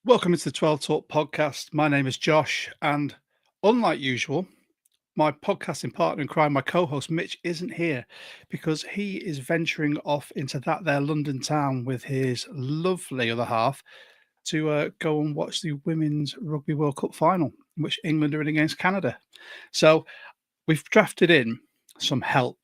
Welcome to the 12 Talk podcast. My name is Josh, and unlike usual, my podcasting partner in crime, my co-host Mitch, isn't here because he is venturing off into that there London town with his lovely other half to go and watch the Women's Rugby World Cup final, in which England are in against Canada. So we've drafted in some help,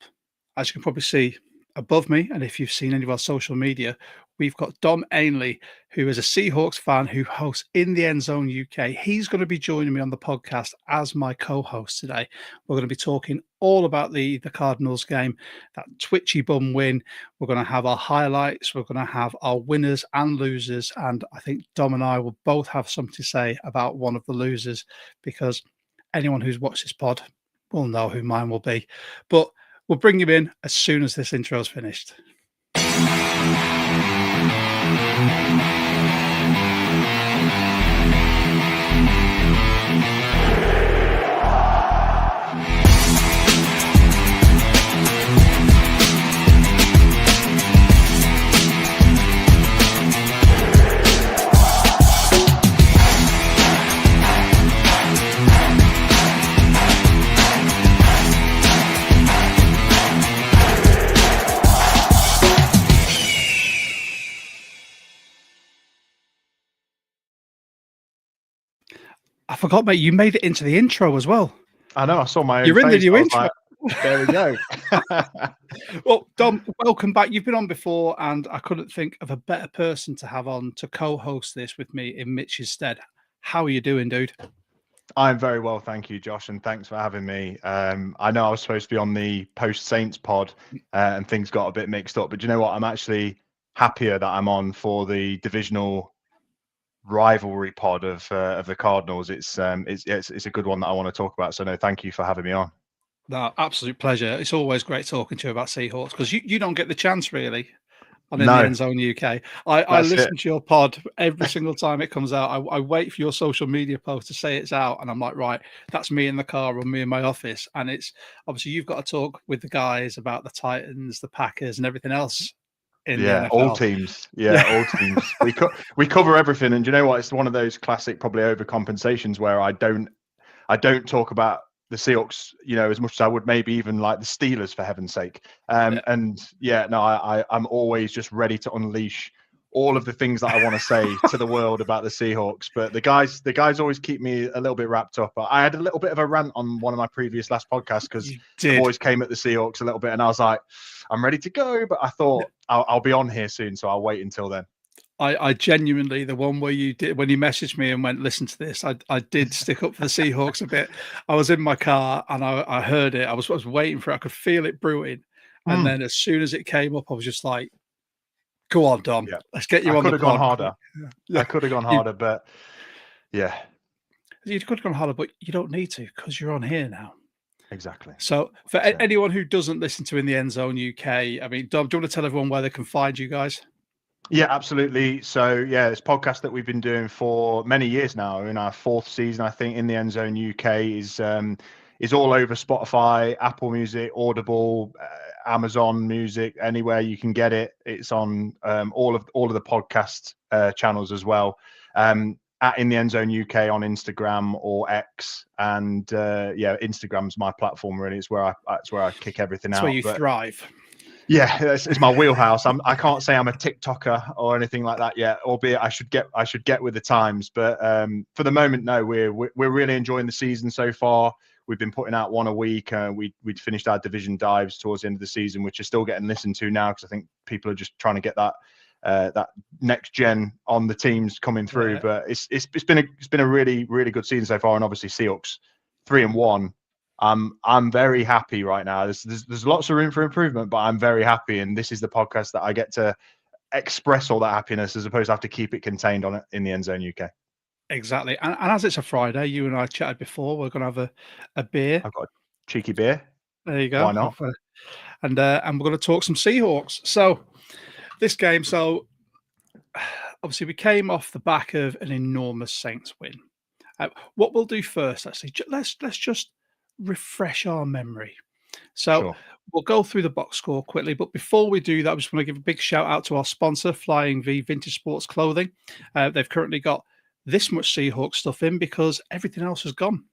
as you can probably see above me, and if you've seen any of our social media, we've got Dom Ainley, who is a Seahawks fan who hosts In The Endzone UK. He's going to be joining me on the podcast as my co-host today. We're going to be talking all about the Cardinals game, that twitchy bum win. We're going to have our highlights. We're going to have our winners and losers. And I think Dom and I will both have something to say about one of the losers, because anyone who's watched this pod will know who mine will be. But we'll bring you in as soon as this intro is finished. I forgot, mate, you made it into the intro as well. I know, I saw my own You're in the face. new I was intro. like, there we go. Well, Dom, welcome back. You've been on before, and I couldn't think of a better person to have on to co-host this with me in Mitch's stead. How are you doing, dude? I'm very well, thank you, Josh, and thanks for having me. I know I was supposed to be on the post-Saints pod, and things got a bit mixed up, but do you know what? I'm actually happier that I'm on for the divisional rivalry pod of the Cardinals. It's a good one that I want to talk about, so no, thank you for having me on. No, absolute pleasure. It's always great talking to you about Seahawks, because you don't get the chance really on In No. The Endzone UK. I listen to your pod every single time it comes out. I wait for your social media post to say it's out, and I'm like, right, that's me in the car or me in my office. And it's obviously you've got to talk with the guys about the Titans, the Packers, and everything else in the NFL. All teams. All teams. We cover everything, and do you know what? It's one of those classic probably overcompensations where I don't talk about the Seahawks, as much as I would maybe even like the Steelers, for heaven's sake. I'm always just ready to unleash all of the things that I want to say to the world about the Seahawks. But the guys always keep me a little bit wrapped up. I had a little bit of a rant on one of my previous last podcasts because the boys came at the Seahawks a little bit, and I was like, I'm ready to go, but I thought I'll be on here soon, so I'll wait until then. I genuinely, the one where you did, when you messaged me and went, listen to this, I did stick up for the Seahawks a bit. I was in my car and I heard it. I was waiting for it. I could feel it brewing. And then as soon as it came up, I was just like, go on, Dom. Yeah. Let's get you on the pod. I could have gone harder. I could have gone harder, but yeah. You could have gone harder, but you don't need to because you're on here now. Exactly. So for anyone who doesn't listen to In The Endzone UK, I mean, Dom, do you want to tell everyone where they can find you guys? Yeah, absolutely. So this podcast that we've been doing for many years now, in our 4th season, I think, In The Endzone UK is all over Spotify, Apple Music, Audible, Amazon Music, anywhere you can get it. It's on all of the podcast channels as well. At In The Endzone UK on Instagram or X, and Instagram's my platform. Really, it's where I kick everything out. That's where you thrive. Yeah, it's my wheelhouse. I can't say I'm a TikToker or anything like that yet, albeit I should get with the times. But for the moment, no, we're really enjoying the season so far. We've been putting out one a week. We'd finished our division dives towards the end of the season, which are still getting listened to now because I think people are just trying to get that next gen on the teams coming through. Yeah. But it's been a really, really good season so far, and obviously Seahawks 3-1. I'm very happy right now. There's lots of room for improvement, but I'm very happy, and this is the podcast that I get to express all that happiness as opposed to have to keep it contained on it In The Endzone UK. Exactly, and as it's a Friday, you and I chatted before. We're going to have a beer. I've got a cheeky beer. There you go. Why not? And we're going to talk some Seahawks. So this game, obviously we came off the back of an enormous Saints win. What we'll do first, actually, let's just refresh our memory. So we'll go through the box score quickly, but before we do that, I just want to give a big shout out to our sponsor, Flying V Vintage Sports Clothing. They've currently got this much Seahawks stuff in because everything else has gone.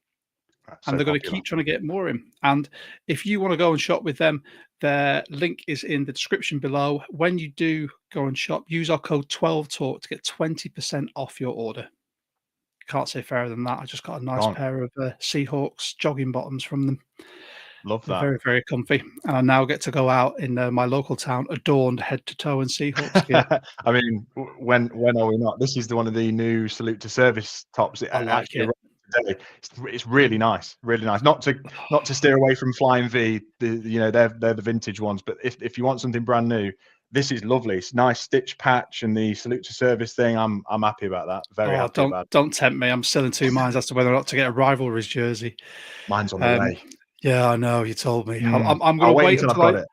So And they're going to popular. keep trying to get more in. And if you want to go and shop with them, their link is in the description below. When you do go and shop, use our code 12Talk to get 20% off your order. Can't say fairer than that. I just got a nice pair of Seahawks jogging bottoms from them. Love They're that. very, very comfy. And I now get to go out in my local town adorned head to toe in Seahawks gear. I mean, when are we not? This is one of the new Salute to Service tops. I like it. Today. It's really nice, really nice. Not to steer away from Flying V. They're the vintage ones. But if you want something brand new, this is lovely. It's nice stitch patch and the Salute to Service thing. I'm happy about that. Very happy about it. Don't tempt me. I'm still in two minds as to whether or not to get a rivalries jersey. Mine's on the way. Yeah, I know. You told me. Mm. I'm going to wait until I've got it.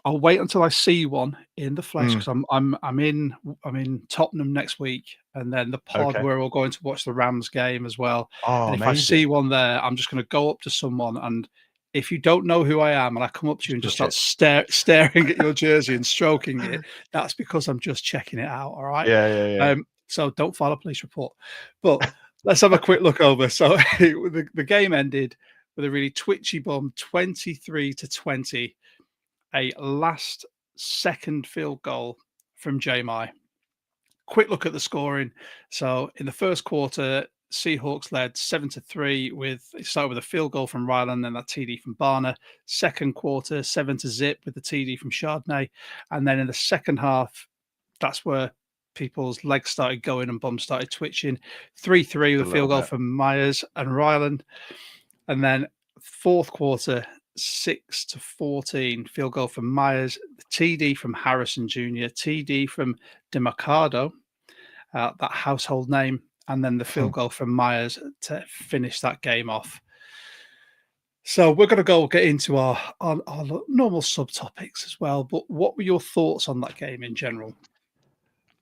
I'll wait until I see one in the flesh because I'm in Tottenham next week, and then the pod we're all going to watch the Rams game as well. Oh, and if I see one there, I'm just going to go up to someone, and if you don't know who I am, and I come up to you and just start staring at your jersey and stroking it, that's because I'm just checking it out. All right. Yeah. So don't file a police report. But let's have a quick look over. So the game ended with a really twitchy bum, 23-20. A last second field goal from J-My. Quick look at the scoring. So in the first quarter, Seahawks led 7-3 it started with a field goal from Ryland and that TD from Barner. Second quarter, 7-0 with the TD from Chardonnay. And then in the second half, that's where people's legs started going and bums started twitching. 3-3 with a field goal from Myers and Ryland. And then fourth quarter, 6-14 field goal from Myers, TD from Harrison Jr., TD from DeMarcado, that household name, and then the field goal from Myers to finish that game off. So we're going to get into our normal subtopics as well. But what were your thoughts on that game in general?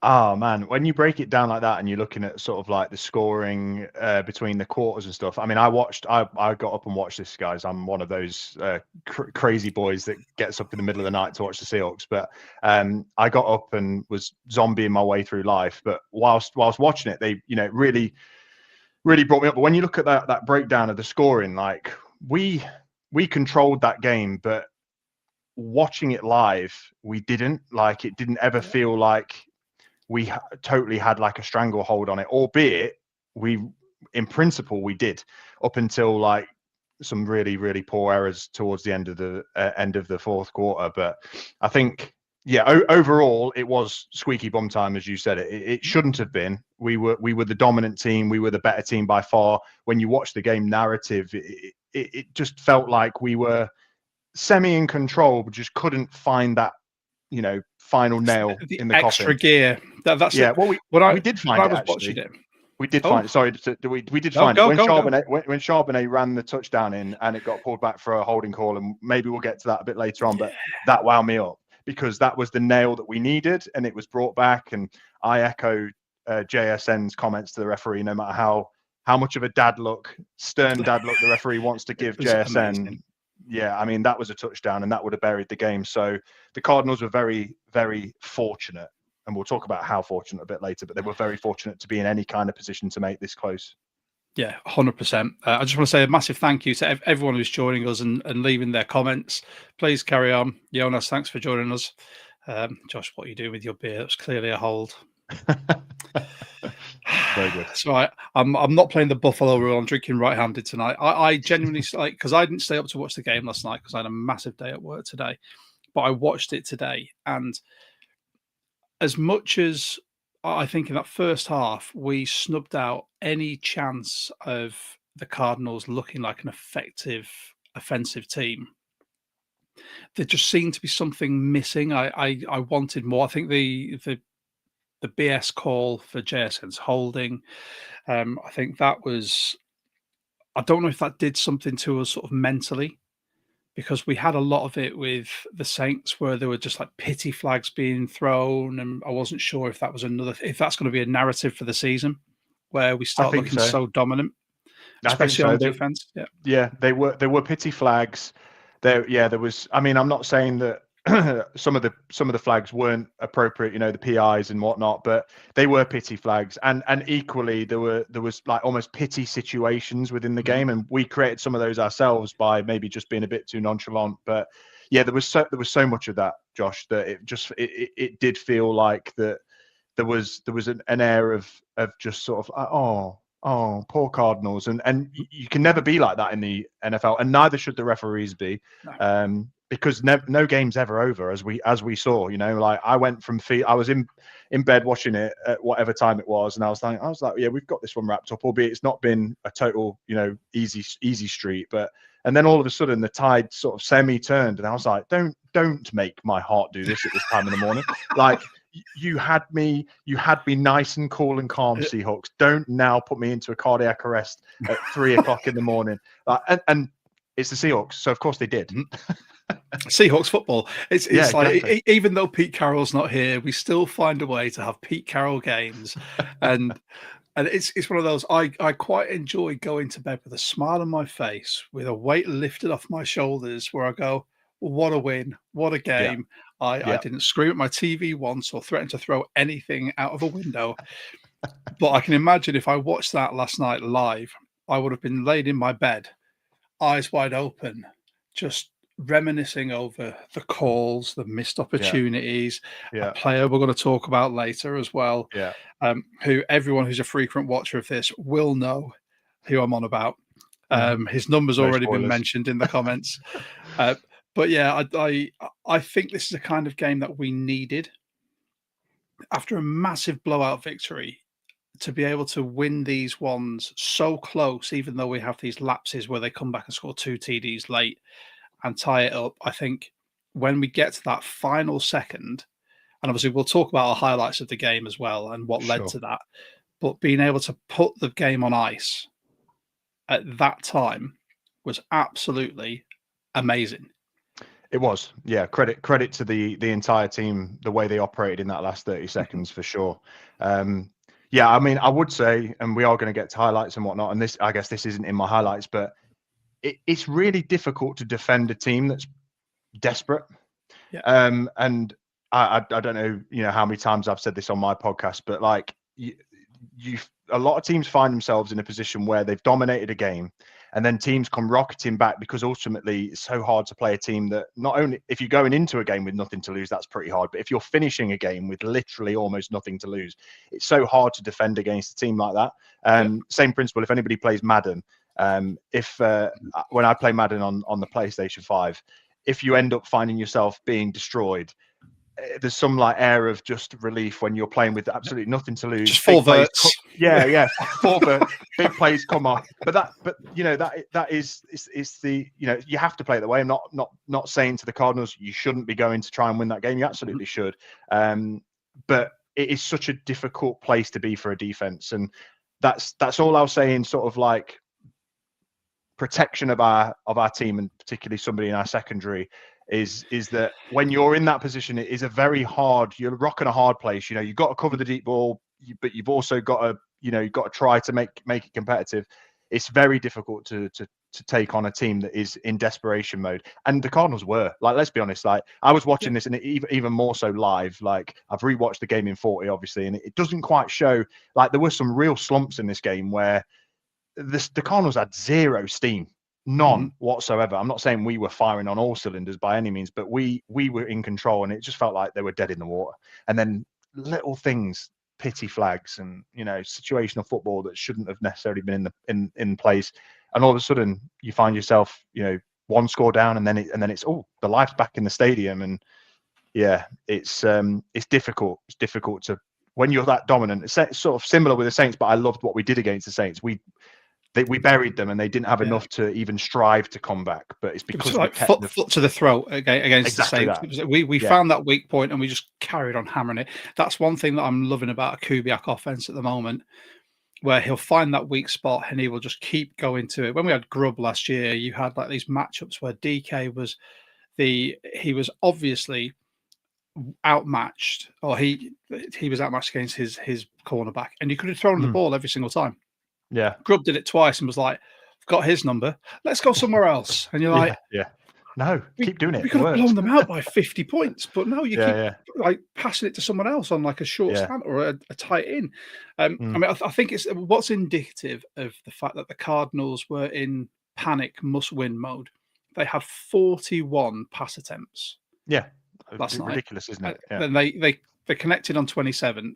Oh man, when you break it down like that and you're looking at sort of like the scoring between the quarters and stuff. I mean, I got up and watched this, guys. I'm one of those crazy boys that gets up in the middle of the night to watch the Seahawks. But I got up and was zombieing my way through life. But whilst watching it, they really brought me up. But when you look at that breakdown of the scoring, like we controlled that game, but watching it live, we didn't. Like it didn't ever feel like we totally had like a stranglehold on it, albeit in principle we did up until like some really, really poor errors towards the end of the fourth quarter. But I think, overall it was squeaky bum time, as you said. It shouldn't have been. We were the dominant team. We were the better team by far. When you watch the game narrative, it just felt like we were semi in control, but just couldn't find that final nail in the extra coffin. Gear. That's Well, we did find it. Actually, we did find it. Sorry, we did find it when Charbonnet ran the touchdown in, and it got pulled back for a holding call, and maybe we'll get to that a bit later on. But that wound me up because that was the nail that we needed, and it was brought back. And I echoed JSN's comments to the referee. No matter how much of a stern dad look the referee wants to give JSN. Amazing. Yeah, I mean, that was a touchdown and that would have buried the game. So the Cardinals were very, very fortunate. And we'll talk about how fortunate a bit later, but they were very fortunate to be in any kind of position to make this close. Yeah, 100%. I just want to say a massive thank you to everyone who's joining us and leaving their comments. Please carry on. Jonas, thanks for joining us. Josh, what you do with your beer? It's clearly a hold. Very good. So I'm not playing the Buffalo rule. I'm drinking right-handed tonight. I genuinely because I didn't stay up to watch the game last night because I had a massive day at work today, but I watched it today. And as much as I think in that first half we snubbed out any chance of the Cardinals looking like an effective offensive team, there just seemed to be something missing. I wanted more. I think the BS call for JSN's holding. I think that was, I don't know if that did something to us sort of mentally, because we had a lot of it with the Saints where there were just like pity flags being thrown. And I wasn't sure if that was if that's going to be a narrative for the season where we start looking so dominant, especially on defense. Yeah, there were pity flags. There was, I mean, I'm not saying that some of the flags weren't appropriate, you know, the PIs and whatnot, but they were pity flags, and equally there was like almost pity situations within the game, and we created some of those ourselves by maybe just being a bit too nonchalant. But yeah, there was so much of that, Josh, that it did feel like that there was an air of just sort of poor Cardinals, and you can never be like that in the NFL, and neither should the referees be. No. Because no game's ever over, as we saw. You know, like I went from I was in bed watching it at whatever time it was, and I was like, yeah, we've got this one wrapped up, albeit it's not been a total, you know, easy street. But and then all of a sudden the tide sort of semi-turned, and I was like, don't make my heart do this at this time in the morning. Like you had me nice and cool and calm, Seahawks. Don't now put me into a cardiac arrest at 3 o'clock in the morning. And it's the Seahawks, so of course they did. Seahawks football. It's exactly. Like even though Pete Carroll's not here, we still find a way to have Pete Carroll games, and it's one of those. I quite enjoy going to bed with a smile on my face, with a weight lifted off my shoulders, where I go, "What a win! What a game!" I didn't scream at my TV once or threaten to throw anything out of a window. But I can imagine if I watched that last night live, I would have been laid in my bed, eyes wide open, just reminiscing over the calls, the missed opportunities, a player we're going to talk about later as well, who everyone who's a frequent watcher of this will know who I'm on about. His number's already been mentioned in the comments. But yeah, I think this is a kind of game that we needed after a massive blowout victory, to be able to win these ones so close, even though we have these lapses where they come back and score 2 TDs late and tie it up. I think when we get to that final second, and obviously we'll talk about our highlights of the game as well and what led to that, but being able to put the game on ice at that time was absolutely amazing. It was, yeah. Credit to the entire team, the way they operated in that last 30 seconds for sure. Yeah, I mean, I would say, and we are going to get to highlights and whatnot, and I guess this isn't in my highlights, but it's really difficult to defend a team that's desperate. And I don't know, you know, how many times I've said this on my podcast, but like a lot of teams find themselves in a position where they've dominated a game, and then teams come rocketing back, because ultimately it's so hard to play a team that, not only if you're going into a game with nothing to lose, that's pretty hard, but if you're finishing a game with literally almost nothing to lose, it's so hard to defend against a team like that. Same principle if anybody plays Madden. When I play Madden on the PlayStation 5, if you end up finding yourself being destroyed, there's some like air of just relief when you're playing with absolutely nothing to lose. Just full verts. Full verts. Big plays come off. But you know, that is the, you know, you have to play it that way. I'm not saying to the Cardinals you shouldn't be going to try and win that game. You absolutely should. But it is such a difficult place to be for a defense, and that's all I'll say in sort of like protection of our team, and particularly somebody in our secondary, is that when you're in that position, it is a very hard, you're rocking a hard place. You know, you've got to cover the deep ball, but you've also got to, you know, you've got to try to make it competitive. It's very difficult to take on a team that is in desperation mode. And the Cardinals were, like, let's be honest, like I was watching this, and even more so live, like I've rewatched the game in 40 obviously, and it doesn't quite show, like there were some real slumps in this game where the Cardinals had zero steam. None whatsoever. I'm not saying we were firing on all cylinders by any means, but we were in control, and it just felt like they were dead in the water. And then little things, pity flags, and, you know, situational football that shouldn't have necessarily been in place. And all of a sudden, you find yourself, you know, one score down, and then it's the life's back in the stadium. And yeah, it's difficult. It's difficult to, when you're that dominant. It's sort of similar with the Saints, but I loved what we did against the Saints. We buried them, and they didn't have enough to even strive to come back. But it's because it was like foot to the throat against exactly the Saints. We found that weak point, and we just carried on hammering it. That's one thing that I'm loving about a Kubiak offense at the moment, where he'll find that weak spot and he will just keep going to it. When we had Grubb last year, you had like these matchups where DK was he was obviously outmatched, or he was outmatched against his cornerback, and you could have thrown the ball every single time. Yeah, Grubb did it twice and was like, "I've got his number. Let's go somewhere else." And you're like, No, keep doing it. We It could have works. blown them out by 50 points, but no, you keep Yeah, like passing it to someone else on like a short yeah, slant or a tight in. yeah. I mean, I think it's what's indicative of the fact that the Cardinals were in panic, must-win mode. They had 41 pass attempts Yeah. last night. Ridiculous, isn't it? Yeah. Then they connected on 27.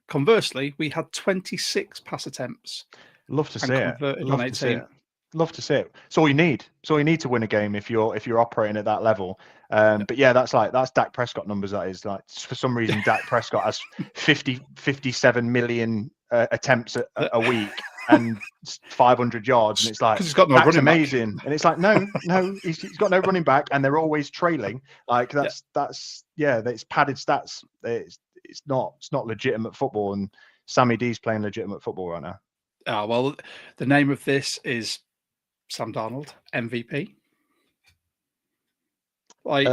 Conversely, we had 26 pass attempts Love to see and it. converted on Love to see 18. it. Love to see it. It's all you need. It's all you need to win a game if you're operating at that level. Yeah. But yeah, that's Dak Prescott numbers. That is like for some reason Dak Prescott has 57 million attempts a week and 500 yards, and it's like Because he's got no that's running back. amazing. And it's like no, he's got no running back, and they're always trailing. Like that's it's padded stats. It's not legitimate football, and Sammy D's playing legitimate football right now. Well, the name of this is Sam Darnold, MVP. Like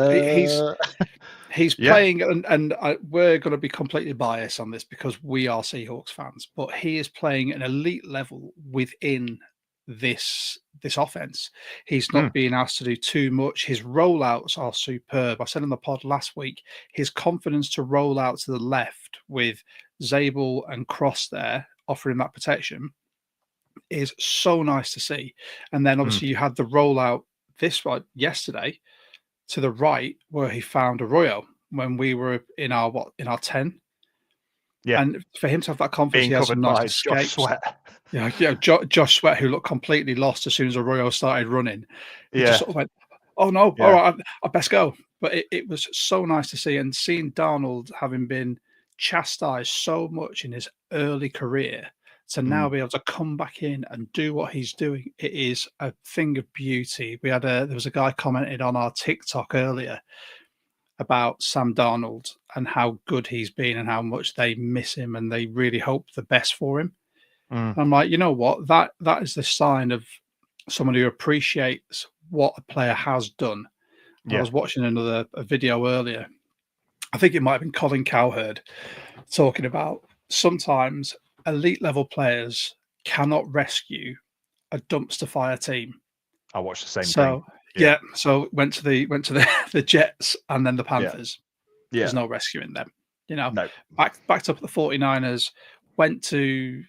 he's Yeah. playing, and we're going to be completely biased on this because we are Seahawks fans. But he is playing an elite level within this offense. He's not being asked to do too much. His rollouts are superb. I said on the pod last week, his confidence to roll out to the left with Zabel and Cross there offering that protection is so nice to see. And then obviously you had the rollout yesterday to the right where he found Arroyo when we were in our 10. Yeah. And for him to have that confidence, Being he has covered some nice by escapes. Josh Sweat. Yeah, Josh Sweat, who looked completely lost as soon as Arroyo started running. He just sort of went, oh no, all right, I best go. But it was so nice to see, and seeing Darnold having been chastised so much in his early career to now be able to come back in and do what he's doing, it is a thing of beauty. There was a guy commented on our TikTok earlier about Sam Darnold and how good he's been and how much they miss him and they really hope the best for him. And I'm like, you know what? That is the sign of someone who appreciates what a player has done. I was watching a video earlier. I think it might have been Colin Cowherd talking about sometimes elite level players cannot rescue a dumpster fire team. I watched the same thing. So went to the Jets and then the Panthers. Yeah. There's no rescuing them. No. Backed up at the 49ers, went to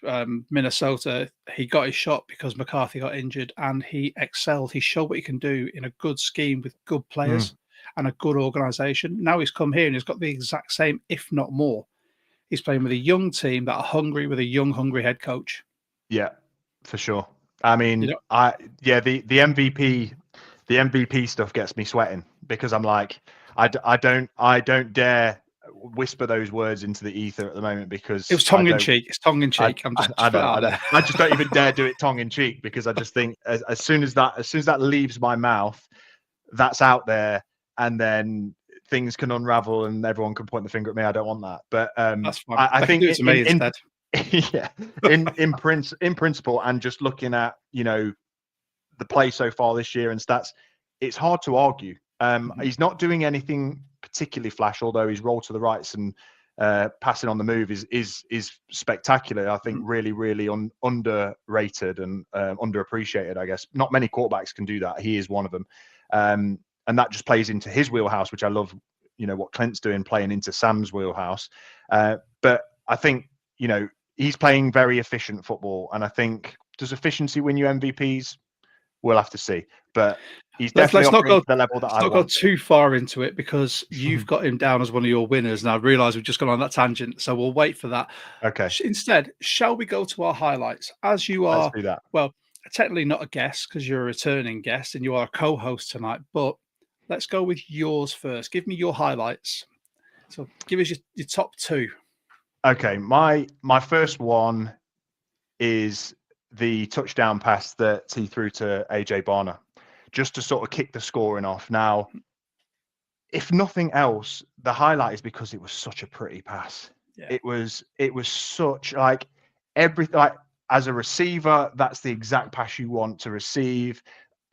Minnesota. He got his shot because McCarthy got injured and he excelled. He showed what he can do in a good scheme with good players and a good organization. Now he's come here and he's got the exact same, if not more. He's playing with a young team that are hungry with a young, hungry head coach. Yeah, for sure. I mean, the MVP stuff gets me sweating because I'm like, I don't dare whisper those words into the ether at the moment because it was tongue in cheek. It's tongue in cheek. I just don't even dare do it tongue in cheek because I just think as soon as that leaves my mouth, that's out there, and then things can unravel and everyone can point the finger at me. I don't want that. But that's fine. I think it's me instead. in principle, and just looking at the play so far this year and stats, it's hard to argue. He's not doing anything particularly flash, although his roll to the rights and passing on the move is spectacular. I think really underrated and underappreciated. I guess not many quarterbacks can do that. He is one of them, and that just plays into his wheelhouse, which I love. What Clint's doing, playing into Sam's wheelhouse. But I think he's playing very efficient football, and I think does efficiency win you MVPs? We'll have to see, but he's definitely operating to the level that I want. Let's not go too far into it because you've got him down as one of your winners, and I realise we've just gone on that tangent, so we'll wait for that. Okay. Instead, shall we go to our highlights? As you are, let's do that. Well, technically not a guest because you're a returning guest and you are a co-host tonight, but let's go with yours first. Give me your highlights. So give us your top two. Okay, my first one is the touchdown pass that he threw to AJ Barner, just to sort of kick the scoring off. Now, if nothing else, the highlight is because it was such a pretty pass. Yeah. It was such as a receiver, that's the exact pass you want to receive.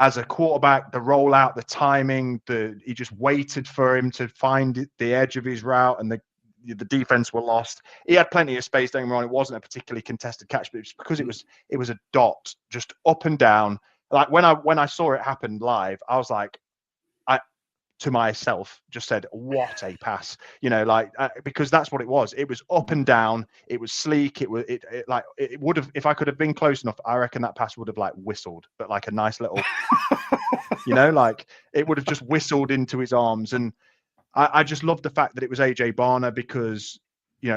As a quarterback, the rollout, the timing, he just waited for him to find the edge of his route, and the defense were lost. He had plenty of space, don't get me wrong. It wasn't a particularly contested catch, but it's because it was a dot just up and down. Like when I saw it happen live, I was like, I to myself just said, what a pass, like, because that's what it was. It was up and down. It was sleek. It would have, if I could have been close enough, I reckon that pass would have like whistled, but like a nice little, like it would have just whistled into his arms. And I just love the fact that it was AJ Barner because,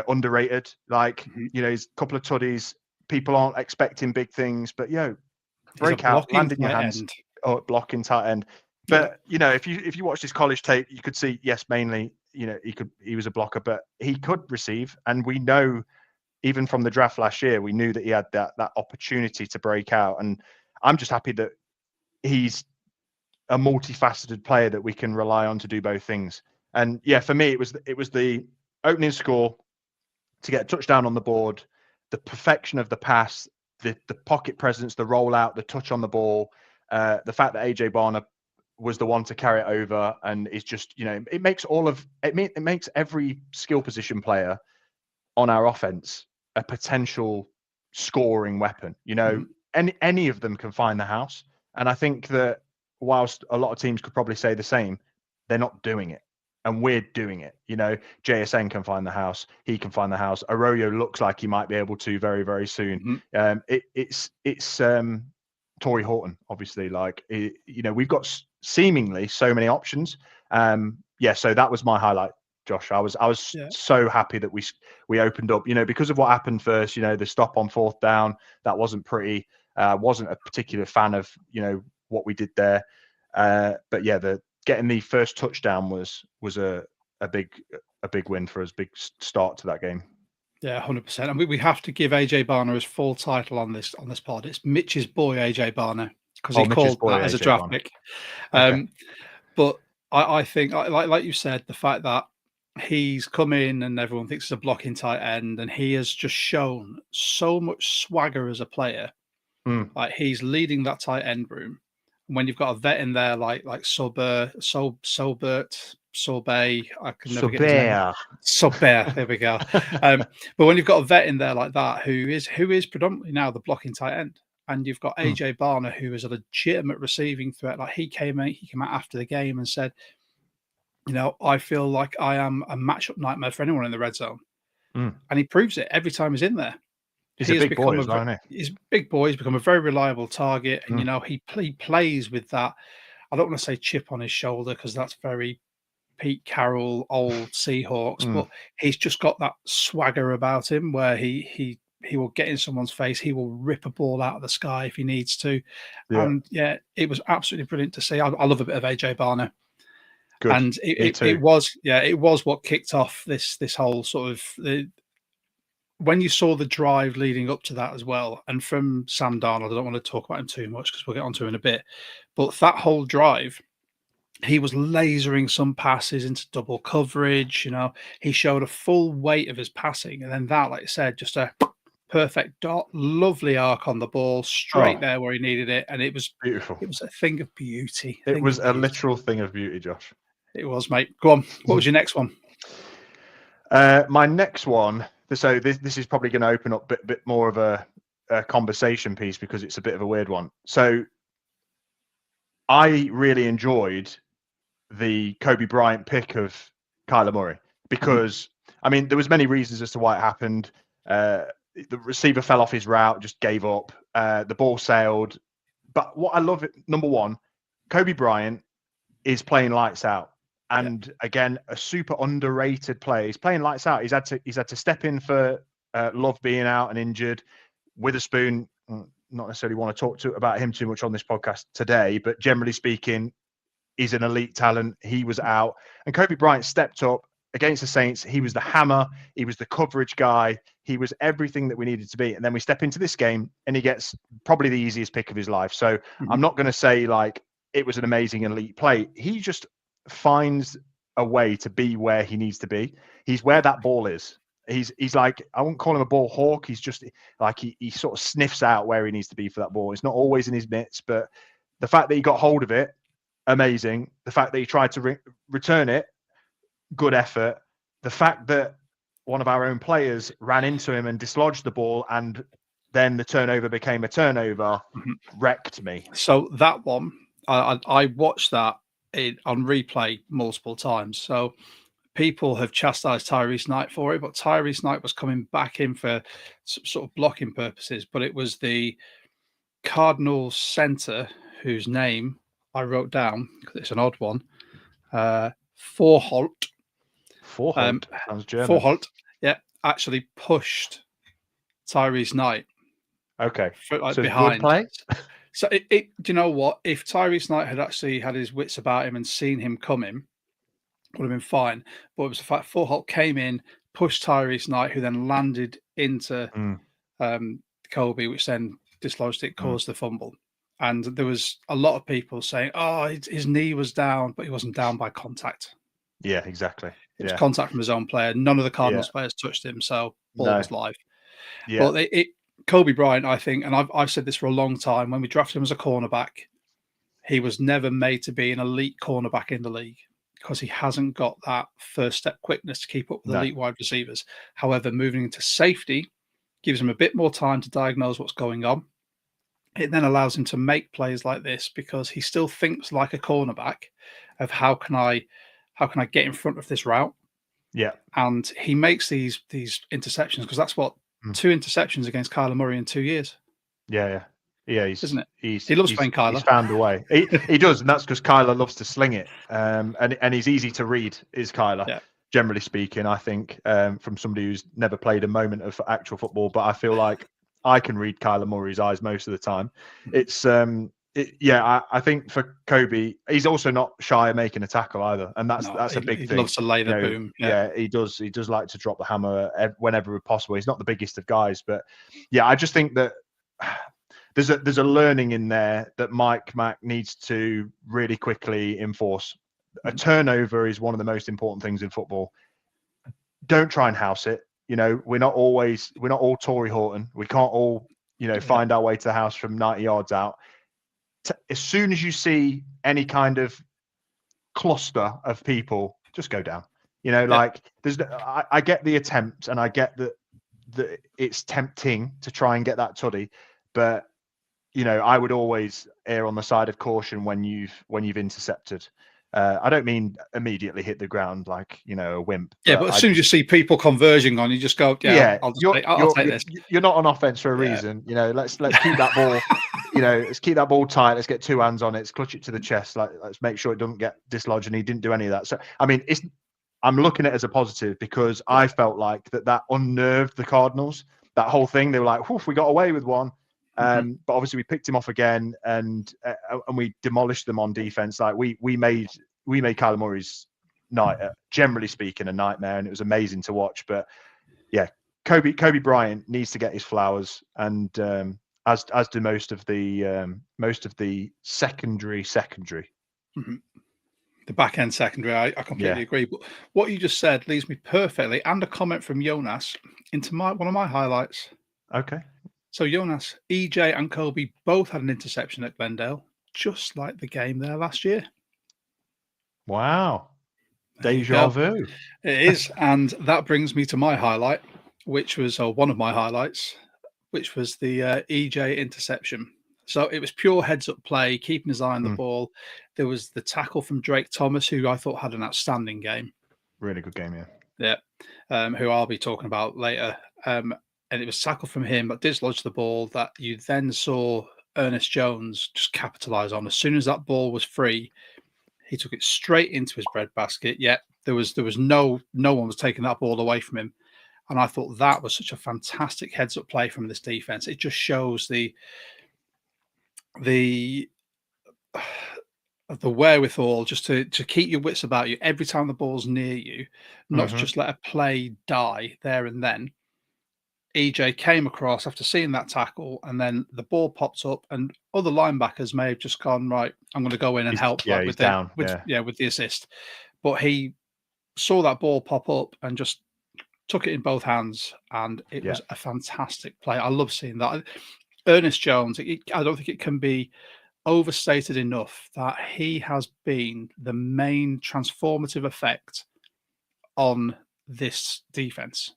underrated, like, he's a couple of tuddies. People aren't expecting big things, but break out, land in your hands, blocking tight end. But if you watch this college tape, you could see, yes, mainly, he was a blocker, but he could receive. And we know, even from the draft last year, we knew that he had that opportunity to break out. And I'm just happy that he's a multifaceted player that we can rely on to do both things. And for me, it was the opening score to get a touchdown on the board, the perfection of the pass, the pocket presence, the rollout, the touch on the ball, the fact that AJ Barner was the one to carry it over, and it's just, it makes it makes every skill position player on our offense a potential scoring weapon. Any of them can find the house. And I think that whilst a lot of teams could probably say the same, they're not doing it. And we're doing it. JSN can find the house. He can find the house. Arroyo looks like he might be able to very, very soon. It's Torrey Horton, obviously. Like, we've got seemingly so many options. So that was my highlight, Josh. I was so happy that we opened up, because of what happened first, the stop on fourth down, that wasn't pretty. Wasn't a particular fan of, what we did there. But getting the first touchdown was a big win for us, big start to that game. Yeah, 100%. And we have to give AJ Barner his full title on this pod. It's Mitch's boy, AJ Barner, because he called that as a draft pick. But I think, like you said, the fact that he's come in and everyone thinks he's a blocking tight end, and he has just shown so much swagger as a player. Like, he's leading that tight end room. When you've got a vet in there like Sobert, I can never get his name. Sobert, there we go. But when you've got a vet in there like that, who is predominantly now the blocking tight end, and you've got AJ Barner, who is a legitimate receiving threat. Like, he came out after the game and said, I feel like I am a matchup nightmare for anyone in the red zone. And he proves it every time he's in there. He's a big boy as well, isn't he? He's a big boy. He's become a very reliable target. And, he plays with that, I don't want to say chip on his shoulder, because that's very Pete Carroll, old Seahawks, but he's just got that swagger about him where he will get in someone's face. He will rip a ball out of the sky if he needs to. And it was absolutely brilliant to see. I love a bit of AJ Barner. Good. And it was what kicked off this whole sort of when you saw the drive leading up to that as well. And from Sam Darnold, I don't want to talk about him too much because we'll get onto him in a bit. But that whole drive, he was lasering some passes into double coverage. He showed a full weight of his passing. And then that, like I said, just a perfect dot, lovely arc on the ball, straight there where he needed it. And it was beautiful. It was a thing of beauty. It was a literal thing of beauty, Josh. It was, mate. Go on. What was your next one? My next one. So this is probably going to open up a bit more of a conversation piece because it's a bit of a weird one. So I really enjoyed the Kobe Bryant pick of Kyler Murray because, there was many reasons as to why it happened. The receiver fell off his route, just gave up. The ball sailed. But what I love, number one, Kobe Bryant is playing lights out. And again, a super underrated player. He's playing lights out. He's had to step in for Love being out and injured. Witherspoon, not necessarily want to talk about him too much on this podcast today, but generally speaking, he's an elite talent. He was out, and Kobe Bryant stepped up against the Saints. He was the hammer. He was the coverage guy. He was everything that we needed to be. And then we step into this game, and he gets probably the easiest pick of his life. So I'm not going to say like it was an amazing elite play. He just finds a way to be where he needs to be. He's where that ball is. He's like, I wouldn't call him a ball hawk. He's just like, he sort of sniffs out where he needs to be for that ball. It's not always in his mitts, but the fact that he got hold of it, amazing. The fact that he tried to return it, good effort. The fact that one of our own players ran into him and dislodged the ball, and then the turnover became a turnover, wrecked me. So that one, I watched that on replay multiple times. So people have chastised Tyrese Knight for it, but Tyrese Knight was coming back in for sort of blocking purposes. But it was the Cardinals center whose name I wrote down because it's an odd one. Vorholt. Sounds German. Vorholt, yeah, actually pushed Tyrese Knight. Okay, so behind. Good play. So do you know what? If Tyrese Knight had actually had his wits about him and seen him coming, would have been fine. But it was the fact Vorholt came in, pushed Tyrese Knight, who then landed into Kobe, which then dislodged it, caused the fumble. And there was a lot of people saying, "Oh, his knee was down," but he wasn't down by contact. Yeah, exactly. It was contact from his own player. None of the Cardinals players touched him, so ball was live. Yeah. But Kobe Bryant, I think, and I've said this for a long time, when we drafted him as a cornerback, he was never made to be an elite cornerback in the league because he hasn't got that first step quickness to keep up with elite wide receivers. However, moving into safety gives him a bit more time to diagnose what's going on. It then allows him to make plays like this because he still thinks like a cornerback of how can I get in front of this route? Yeah. And he makes these interceptions because that's what 2 interceptions against Kyler Murray in 2 years. Yeah. Isn't it? He loves playing Kyler. He's found a way. He does, and that's because Kyler loves to sling it. And he's easy to read, is Kyler. Yeah. Generally speaking, I think from somebody who's never played a moment of actual football, but I feel like I can read Kyler Murray's eyes most of the time. It's I think for Kobe, he's also not shy of making a tackle either, and that's a big thing. He loves to lay the boom. Yeah, he does. He does like to drop the hammer whenever possible. He's not the biggest of guys, but yeah, I just think that there's a learning in there that Mike Mack needs to really quickly enforce. A turnover is one of the most important things in football. Don't try and house it. We're not all Tory Horton. We can't all, find our way to the house from 90 yards out. As soon as you see any kind of cluster of people, just go down. Like I get the attempt, and I get that it's tempting to try and get that tuddy, but I would always err on the side of caution when you've intercepted. I don't mean immediately hit the ground like a wimp. Yeah, but as soon as you see people converging on, you just go, I'll take this. You're not on offense for a reason. Let's keep that ball. Let's keep that ball tight. Let's get 2 hands on it. Let's clutch it to the chest. Let's make sure it doesn't get dislodged. And he didn't do any of that. So I mean, I'm looking at it as a positive because I felt like that unnerved the Cardinals. That whole thing, they were like, "Whoof, we got away with one." But obviously we picked him off again, and we demolished them on defense. Like we made Kyler Murray's night, generally speaking, a nightmare, and it was amazing to watch. But yeah, Kobe Bryant needs to get his flowers, and as do most of the secondary. The back end secondary, I completely agree. But what you just said leads me perfectly, and a comment from Jonas, into one of my highlights. Okay. So Jonas, EJ and Kobe both had an interception at Glendale, just like the game there last year. Wow. Deja vu. It is. And that brings me to my highlight, which was one of my highlights, which was the EJ interception. So it was pure heads-up play, keeping his eye on the ball. There was the tackle from Drake Thomas, who I thought had an outstanding game. Really good game, yeah. Who I'll be talking about later. And it was tackle from him that dislodged the ball that you then saw Ernest Jones just capitalize on. As soon as that ball was free, he took it straight into his breadbasket. Yet there was no one was taking that ball away from him. And I thought that was such a fantastic heads-up play from this defense. It just shows the wherewithal just to keep your wits about you every time the ball's near you, not just let a play die there and then. EJ came across after seeing that tackle, and then the ball popped up, and other linebackers may have just gone, right, I'm going to go in and help with the assist. But he saw that ball pop up and just took it in both hands, and it was a fantastic play. I love seeing that. Ernest Jones, I don't think it can be overstated enough that he has been the main transformative effect on this defense.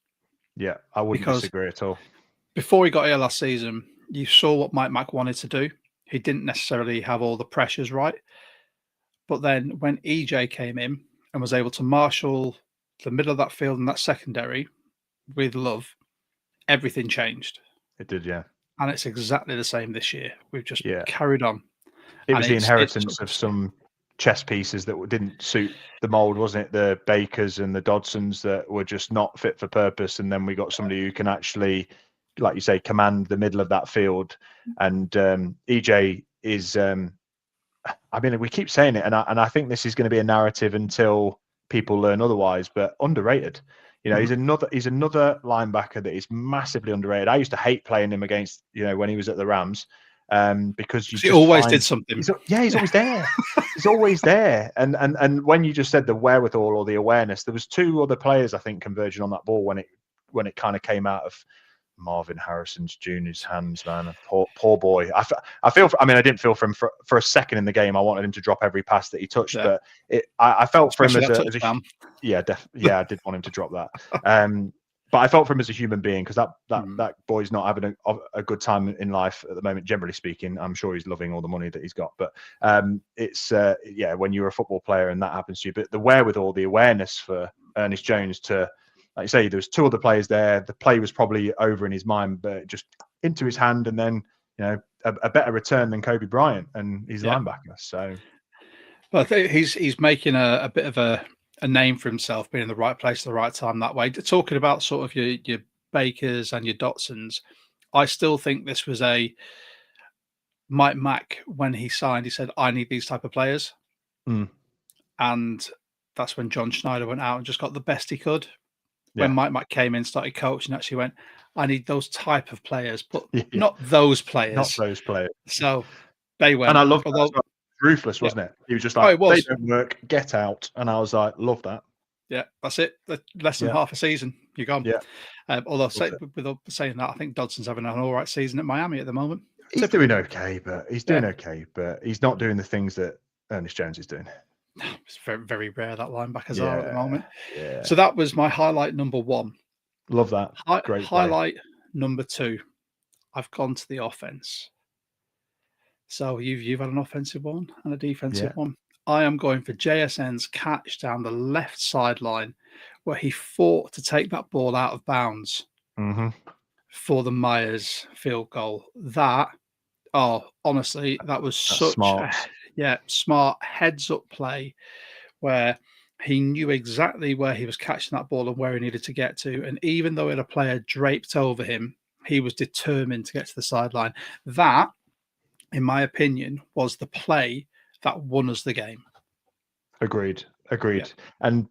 Yeah, I wouldn't disagree at all. Before he got here last season, you saw what Mike Mack wanted to do. He didn't necessarily have all the pressures right, But then when EJ came in and was able to marshal the middle of that field and that secondary with love, everything changed. It did, yeah. And it's exactly the same this year. We've just Yeah. carried on. It And was the it's inheritance of some chess pieces that didn't suit the mold, wasn't it? The Bakers and the Dodsons that were just not fit for purpose. And then we got somebody who can actually, like you say, command the middle of that field. And EJ is, I mean, we keep saying it, and I think this is going to be a narrative until people learn otherwise, but underrated. You know, he's another linebacker that is massively underrated. I used to hate playing him against, you know, when he was at the Rams, because you he just always did something. He's always there. He's always there. And when you just said the wherewithal or the awareness, there was two other players I think converging on that ball when it kind of came out of Marvin Harrison Jr.'s hands, man. Poor boy. I didn't feel for him for a second in the game. I wanted him to drop every pass that he touched, but I felt especially for him as a I did want him to drop that. But I felt for him as a human being, because that boy's not having a good time in life at the moment, generally speaking. I'm sure he's loving all the money that he's got, but it's when you're a football player and that happens to you. But the wherewithal, the awareness for Ernest Jones to, like you say, there was two other players there. The play was probably over in his mind, but just into his hand, and then, you know, a better return than Kobe Bryant, and he's a linebacker. So, well, I think he's making a bit of a name for himself, being in the right place at the right time that way. Talking about sort of your Bakers and your Dotsons, I still think this was a Mike Mack, when he signed, he said, I need these type of players. And that's when John Schneider went out and just got the best he could. When Mike Mack came in, started coaching, actually went, I need those type of players, but not those players. Not those players. So they went. And I love that. Ruthless, wasn't it? He was just like, they don't work, get out. And I was like, love that. Yeah, that's it. Less than half a season, you're gone. Yeah. Although with saying that, I think Dodson's having an all right season at Miami at the moment. He's doing okay, but he's not doing the things that Ernest Jones is doing. It's very, very rare that linebackers are at the moment. Yeah. So that was my highlight number one. Love that. Great highlight number two. I've gone to the offense. So you've had an offensive one and a defensive one. I am going for JSN's catch down the left sideline, where he fought to take that ball out of bounds for the Myers field goal. Honestly, that was such smart. Smart heads up play, where he knew exactly where he was catching that ball and where he needed to get to. And even though he had a player draped over him, he was determined to get to the sideline. That, in my opinion, was the play that won us the game. Agreed. And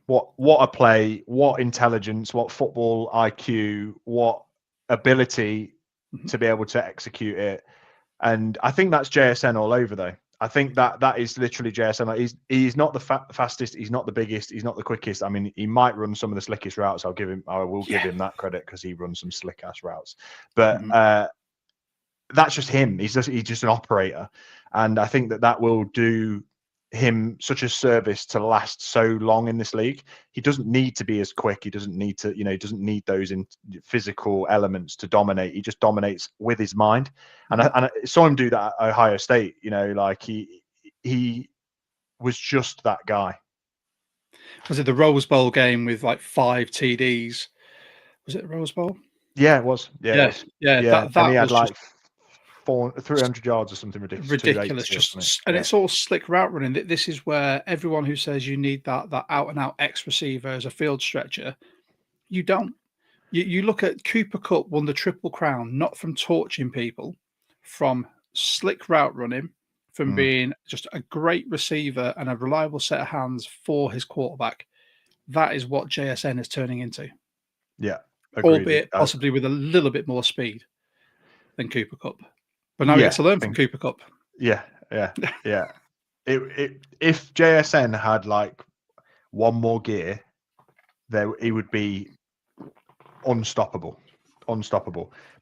what a play, what intelligence, what football IQ, what ability to be able to execute it. And I think that's JSN all over, though. I think that is literally JSN. He's not the fastest, he's not the biggest, he's not the quickest. I mean, he might run some of the slickest routes. I will give him that credit, because he runs some slick ass routes. But that's just him. He's just an operator, and I think that will do him such a service to last so long in this league. He doesn't need to be as quick. He doesn't need to, he doesn't need those physical elements to dominate. He just dominates with his mind. And I saw him do that at Ohio State. Like he was just that guy. Was it the Rose Bowl game with like 5 TDs? Was it the Rose Bowl? Yeah, it was. Yeah. It was. That and he had was like 300 yards or something ridiculous. And it's all slick route running. This is where everyone who says you need that out and out X receiver as a field stretcher, you don't. You look at Cooper Kupp won the Triple Crown, not from torching people, from slick route running, from being just a great receiver and a reliable set of hands for his quarterback. That is what JSN is turning into. Yeah. Agreed. Albeit possibly with a little bit more speed than Cooper Kupp. But now he gets to learn from Cooper Kupp. Yeah. If JSN had like one more gear, he would be unstoppable.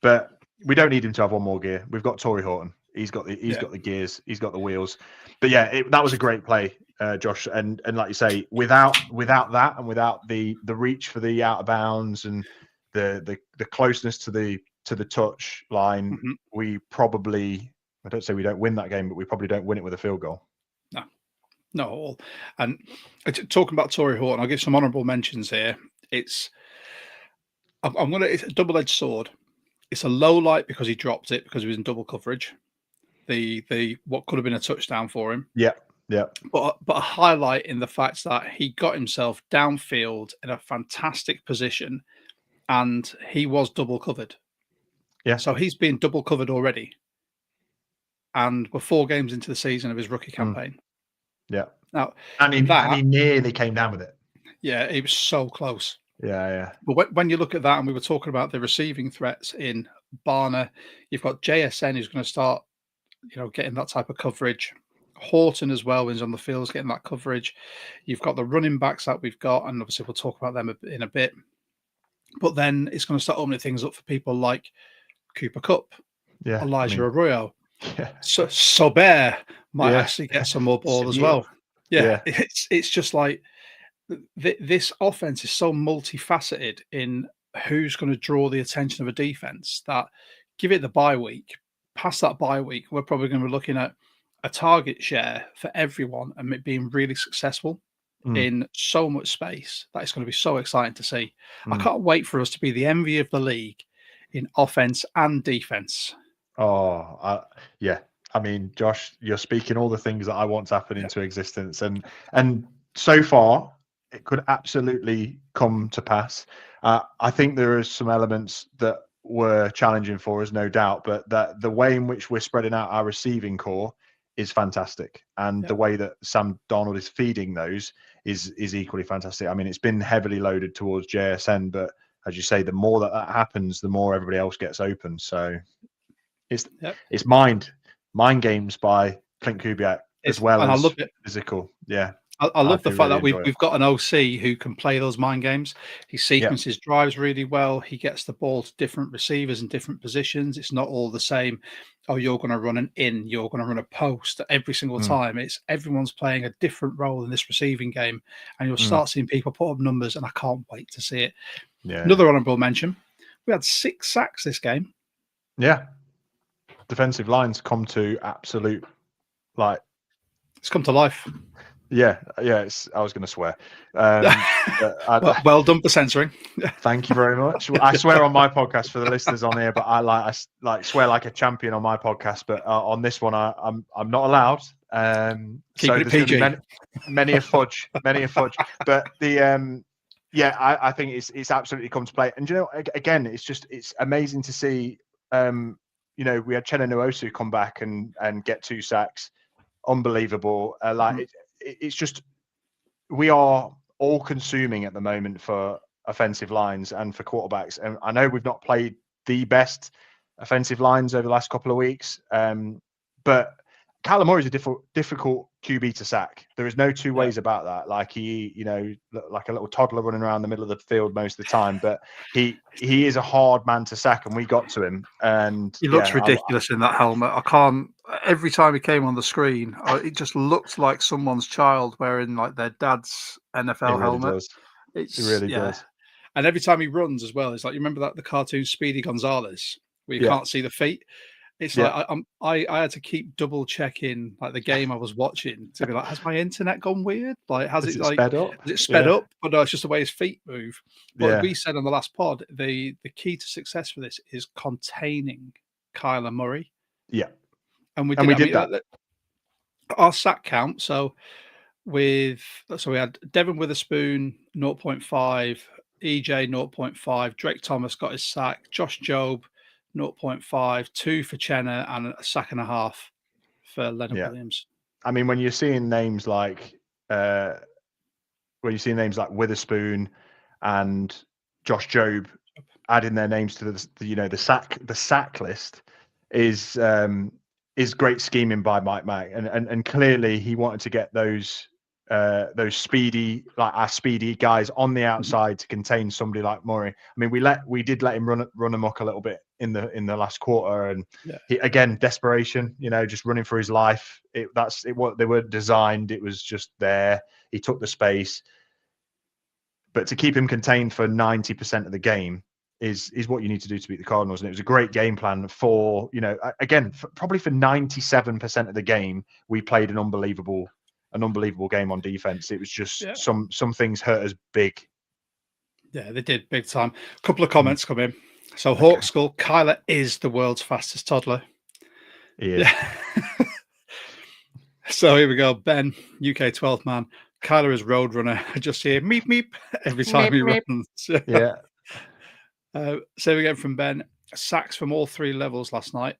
But we don't need him to have one more gear. We've got Torrey Horton. He's got the gears. He's got the wheels. But that was a great play, Josh. And like you say, without that, and without the reach for the out of bounds and the closeness to the touch line, we probably, I don't say we don't win that game, but we probably don't win it with a field goal. not at all. And talking about Torrey Horton, I'll give some honourable mentions here. It's a double-edged sword. It's a low light because he dropped it because he was in double coverage. The what could have been a touchdown for him. Yeah, yeah. But a highlight in the fact that he got himself downfield in a fantastic position, and he was double covered. Yeah. So he's been double covered already, and we're 4 games into the season of his rookie campaign. Yeah. Now, and he nearly came down with it. Yeah, he was so close. Yeah. But when you look at that, and we were talking about the receiving threats in Barner, you've got JSN who's going to start, getting that type of coverage. Horton as well, when he's on the field, is getting that coverage. You've got the running backs that we've got, and obviously we'll talk about them in a bit. But then it's going to start opening things up for people like Cooper Kupp, Elijah Arroyo. Yeah. So Sobert might actually get some more ball as well. Yeah. It's just like this offense is so multifaceted in who's going to draw the attention of a defense that give it the bye week. Past that bye week, we're probably going to be looking at a target share for everyone and it being really successful in so much space that it's going to be so exciting to see. I can't wait for us to be the envy of the league in offense and defense. Oh, yeah. I mean, Josh, you're speaking all the things that I want to happen into existence, and so far it could absolutely come to pass. I think there are some elements that were challenging for us, no doubt, but that the way in which we're spreading out our receiving core is fantastic, and the way that Sam Darnold is feeding those is equally fantastic. I mean, it's been heavily loaded towards JSN, but as you say, the more that happens, the more everybody else gets open. So it's mind games by Clint Kubiak as well as I love it. Physical. Yeah. I love the fact that we've got an OC who can play those mind games. He sequences drives really well. He gets the ball to different receivers in different positions. It's not all the same. Oh, you're going to run an in, you're going to run a post every single time. It's everyone's playing a different role in this receiving game, and you'll start seeing people put up numbers, and I can't wait to see it. Yeah. Another honourable mention: we had 6 sacks this game. Yeah. Defensive lines come to absolute, it's come to life. Yeah. I was going to swear. Well done for censoring. Thank you very much. I swear on my podcast for the listeners on here, but I swear like a champion on my podcast. But on this one, I'm not allowed. Keep it PG. Many a fudge. But I think it's absolutely come to play. And again, it's amazing to see. We had Chenna Nwosu come back and get 2 sacks. Unbelievable. It's just, we are all consuming at the moment for offensive lines and for quarterbacks. And I know we've not played the best offensive lines over the last couple of weeks, but Kyler Murray is a difficult QB to sack. There is no two ways about that. Like like a little toddler running around the middle of the field most of the time, but he is a hard man to sack, and we got to him. And he looks ridiculous in that helmet. I can't. Every time he came on the screen, it just looked like someone's child wearing like their dad's NFL helmet. It really does. And every time he runs as well, it's like, you remember that the cartoon Speedy Gonzales, where you can't see the feet. It's like I had to keep double checking like the game I was watching to be like, has my internet gone weird? Like, has it sped up? Has it sped up? But no, it's just the way his feet move. But we said on the last pod, the key to success for this is containing Kyler Murray. Yeah, and we did that. Our sack count. So we had Devin Witherspoon 0.5, EJ 0.5, Drake Thomas got his sack, Josh Jobe 0.5, 2 for Chenna, and a sack and a half for Leonard Williams. I mean, when you're seeing names like Witherspoon and Josh Jobe adding their names to the sack list is great scheming by Mike Mack, and clearly he wanted to get those speedy, like our speedy guys on the outside to contain somebody like Murray. I mean, we did let him run amok a little bit in the last quarter, and again, desperation, just running for his life. That's what they were designed. It was just there. He took the space, but to keep him contained for 90% of the game is what you need to do to beat the Cardinals. And it was a great game plan for, again, probably for 97% of the game, we played an unbelievable an unbelievable game on defense. It was just Yeah. some things hurt us big. Yeah, they did big time. A couple of comments come in. So Hawk Skull, Kyler is the world's fastest toddler. He is. Yeah. So here we go. Ben, UK 12th man. Kyler is Roadrunner. I just hear meep meep every time he runs. Yeah. So again from Ben, sacks from all three levels last night.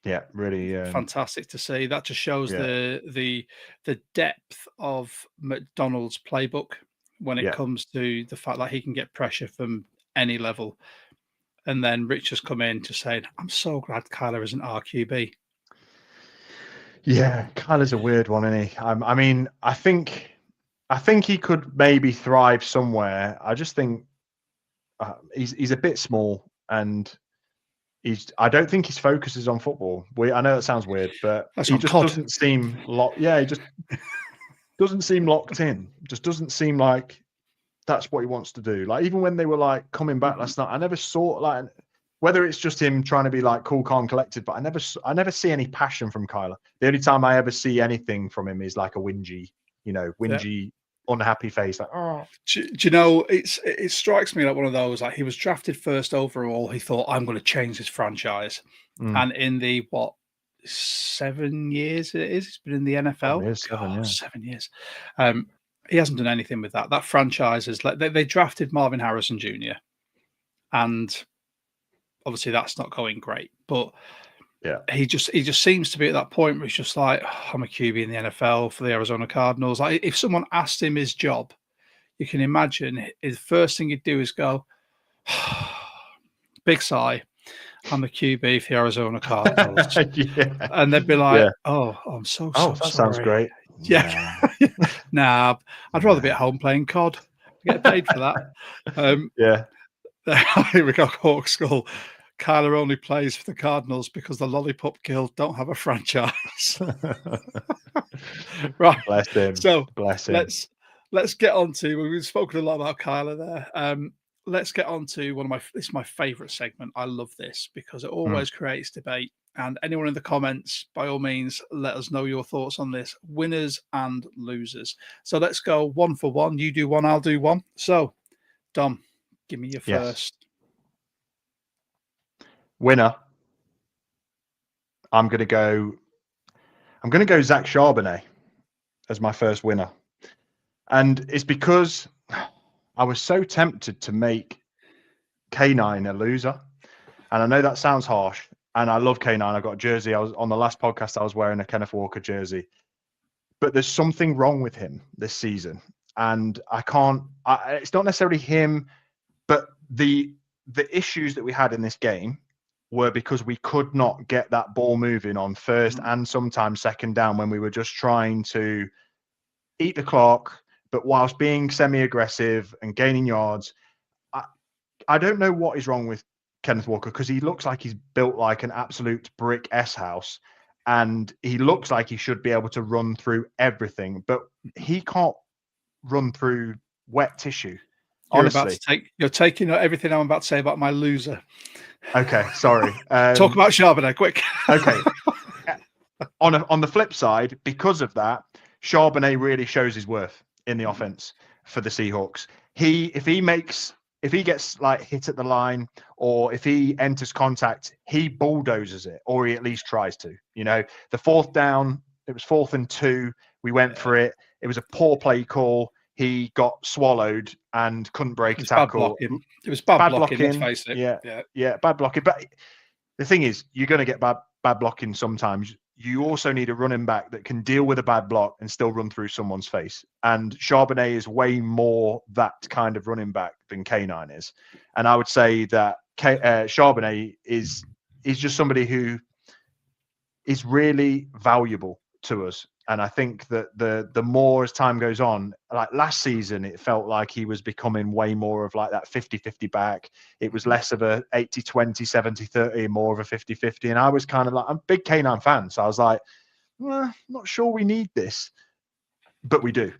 Yeah, really fantastic to see. That just shows the depth of McDonald's playbook when it comes to the fact that he can get pressure from any level. And then Rich has come in to say, I'm so glad Kyler isn't RQB. Yeah, Kyler's a weird one, isn't he? I mean, I think he could maybe thrive somewhere. I just think he's a bit small, and I don't think his focus is on football. I know that sounds weird, but he just doesn't seem locked. Yeah, he just doesn't seem locked in. Just doesn't seem like that's what he wants to do. Like even when they were like coming back last night, I never saw like whether it's just him trying to be like cool, calm, collected, but I never see any passion from Kyler. The only time I ever see anything from him is like a whingy, unhappy face. Like, oh. Do you know, it strikes me like one of those, like he was drafted first overall. He thought, I'm going to change this franchise. And in the, 7 years it is, he's been in the NFL. 7 years. He hasn't done anything with that. That franchise is like, they drafted Marvin Harrison Jr. And obviously that's not going great, but he just seems to be at that point where he's just like, I'm a QB in the NFL for the Arizona Cardinals. Like if someone asked him his job, you can imagine his first thing he'd do is go, big sigh, I'm a QB for the Arizona Cardinals. And they'd be like, oh, I'm so sorry. That sounds great. Yeah. Nah, I'd rather be at home playing COD. I get paid for that. Here we go, Hawk Skull. Kyler only plays for the Cardinals because the Lollipop Guild don't have a franchise. Right. Bless him. So bless him. Let's get on to, we've spoken a lot about Kyler there. Let's get on to this is my favorite segment. I love this because it always creates debate. And anyone in the comments, by all means, let us know your thoughts on this. Winners and losers. So let's go one for one. You do one, I'll do one. So, Dom, give me your first. Winner. I'm gonna go Zach Charbonnet as my first winner. And it's because I was so tempted to make K9 a loser. And I know that sounds harsh. And I love K9. I got a jersey. I was on the last podcast, I was wearing a Kenneth Walker jersey. But there's something wrong with him this season. And it's not necessarily him, but the issues that we had in this game were because we could not get that ball moving on first and sometimes second down when we were just trying to eat the clock, but whilst being semi-aggressive and gaining yards. I don't know what is wrong with Kenneth Walker because he looks like he's built like an absolute brick S-house, and he looks like he should be able to run through everything, but he can't run through wet tissue. Honestly. You're taking everything I'm about to say about my loser. Okay, sorry. Talk about Charbonnet, quick. Okay. On the flip side, because of that, Charbonnet really shows his worth in the offense for the Seahawks. If he gets like hit at the line, or if he enters contact, he bulldozes it, or he at least tries to. The fourth down, it was 4th and 2. We went for it. It was a poor play call. He got swallowed and couldn't break a tackle. It was bad blocking. Let's face it. Yeah, bad blocking. But the thing is, you're going to get bad blocking sometimes. You also need a running back that can deal with a bad block and still run through someone's face. And Charbonnet is way more that kind of running back than K9 is. And I would say that Charbonnet is just somebody who is really valuable to us. And I think that the more as time goes on, like last season, it felt like he was becoming way more of like that 50-50 back. It was less of a 80-20, 70-30, more of a 50-50. And I was kind of like, I'm a big K9 fan. So I was like, not sure we need this, but we do.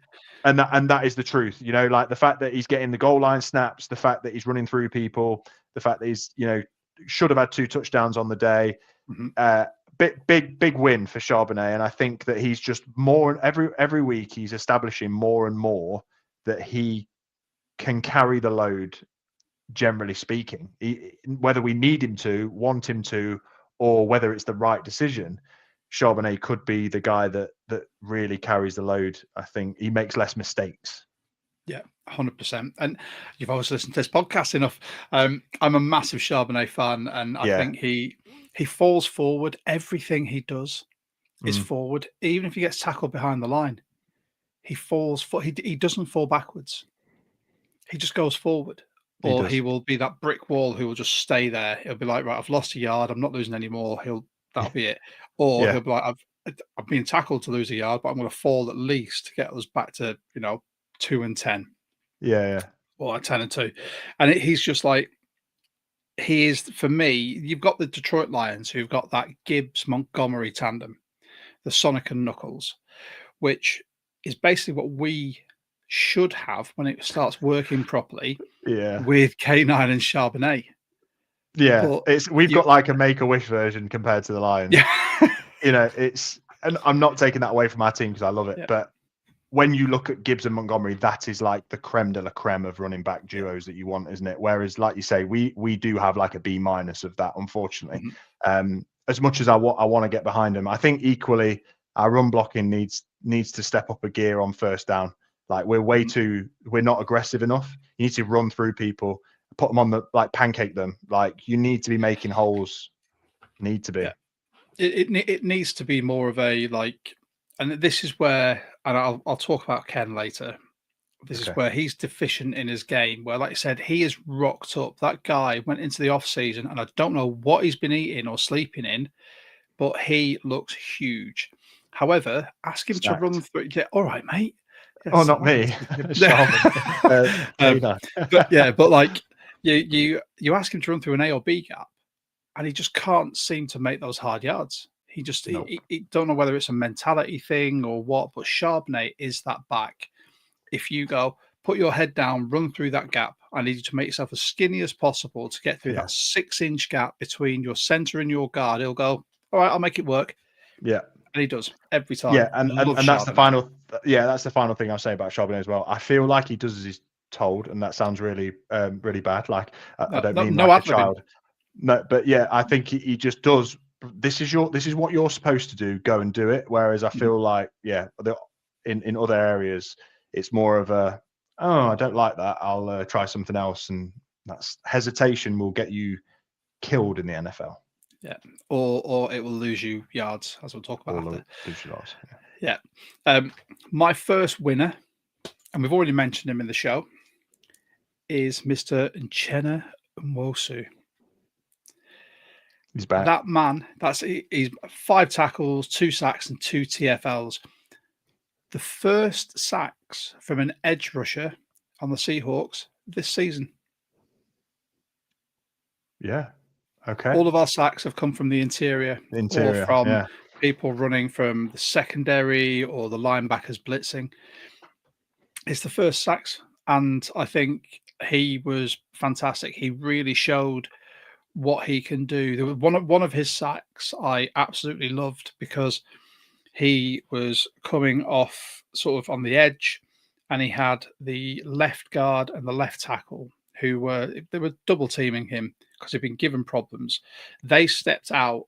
And that is the truth, like the fact that he's getting the goal line snaps, the fact that he's running through people, the fact that he's, should have had 2 touchdowns on the day. big win for Charbonnet, and I think that he's just more every week he's establishing more and more that he can carry the load. Generally speaking, whether we need him to, want him to, or whether it's the right decision, Charbonnet could be the guy that really carries the load. I think he makes less mistakes. Yeah, 100%. And you've always listened to this podcast enough. I'm a massive Charbonnet fan, and I think he falls forward. Everything he does is forward. Even if he gets tackled behind the line, he falls. He doesn't fall backwards. He just goes forward. Or he will be that brick wall who will just stay there. He'll be like, right, I've lost a yard. I'm not losing any more. That'll be it. Or he'll be like, I've been tackled to lose a yard, but I'm going to fall at least to get us back to 2 and 10. Yeah. Or 10 and 2. And he's just like, he is, for me, you've got the Detroit Lions who've got that Gibbs-Montgomery tandem, the Sonic and Knuckles, which is basically what we should have when it starts working properly. With K9 and Charbonnet. We've got like a Make-A-Wish version compared to the Lions. And I'm not taking that away from our team because I love it, but when you look at Gibbs and Montgomery, that is like the creme de la creme of running back duos that you want, isn't it? Whereas, like you say, we do have like a B- of that, unfortunately. As much as I want to get behind them, I think equally our run blocking needs to step up a gear on first down. Like we're not aggressive enough. You need to run through people, put them on pancake them. Like you need to be making holes. Need to be. Yeah. It needs to be more of a and this is where, and I'll talk about Ken later. This is where he's deficient in his game. Where, like I said, he is rocked up. That guy went into the off season, and I don't know what he's been eating or sleeping in, but he looks huge. However, ask him to run through. Yeah, all right, mate. Yes, not me. But like you ask him to run through an A or B gap, and he just can't seem to make those hard yards. He just he don't know whether it's a mentality thing or what. But Charbonnet is that back. If you go, put your head down, run through that gap. I need you to make yourself as skinny as possible to get through that 6-inch gap between your center and your guard. He'll go, all right, I'll make it work. Yeah. And he does every time. Yeah, and that's the final. Yeah, that's the final thing I'll say about Charbonnet as well. I feel like he does as he's told, and that sounds really, really bad. Like I don't mean like a child. No, but yeah, I think he just does. This is what you're supposed to do. Go and do it. Whereas I feel like in other areas, it's more of a I don't like that. I'll try something else, and that's hesitation will get you killed in the NFL. Yeah, or it will lose you yards, as we'll talk about after. Lose yards. Yeah. My first winner, and we've already mentioned him in the show, is Mr. Uchenna Nwosu. He's back. That man, he's 5 tackles, 2 sacks, and 2 TFLs. The first sacks from an edge rusher on the Seahawks this season. Yeah. Okay. All of our sacks have come from the interior or from people running from the secondary or the linebackers blitzing. It's the first sacks, and I think he was fantastic. He really showed what he can do. There was one of his sacks I absolutely loved because he was coming off sort of on the edge, and he had the left guard and the left tackle who were double teaming him because he'd been given problems. They stepped out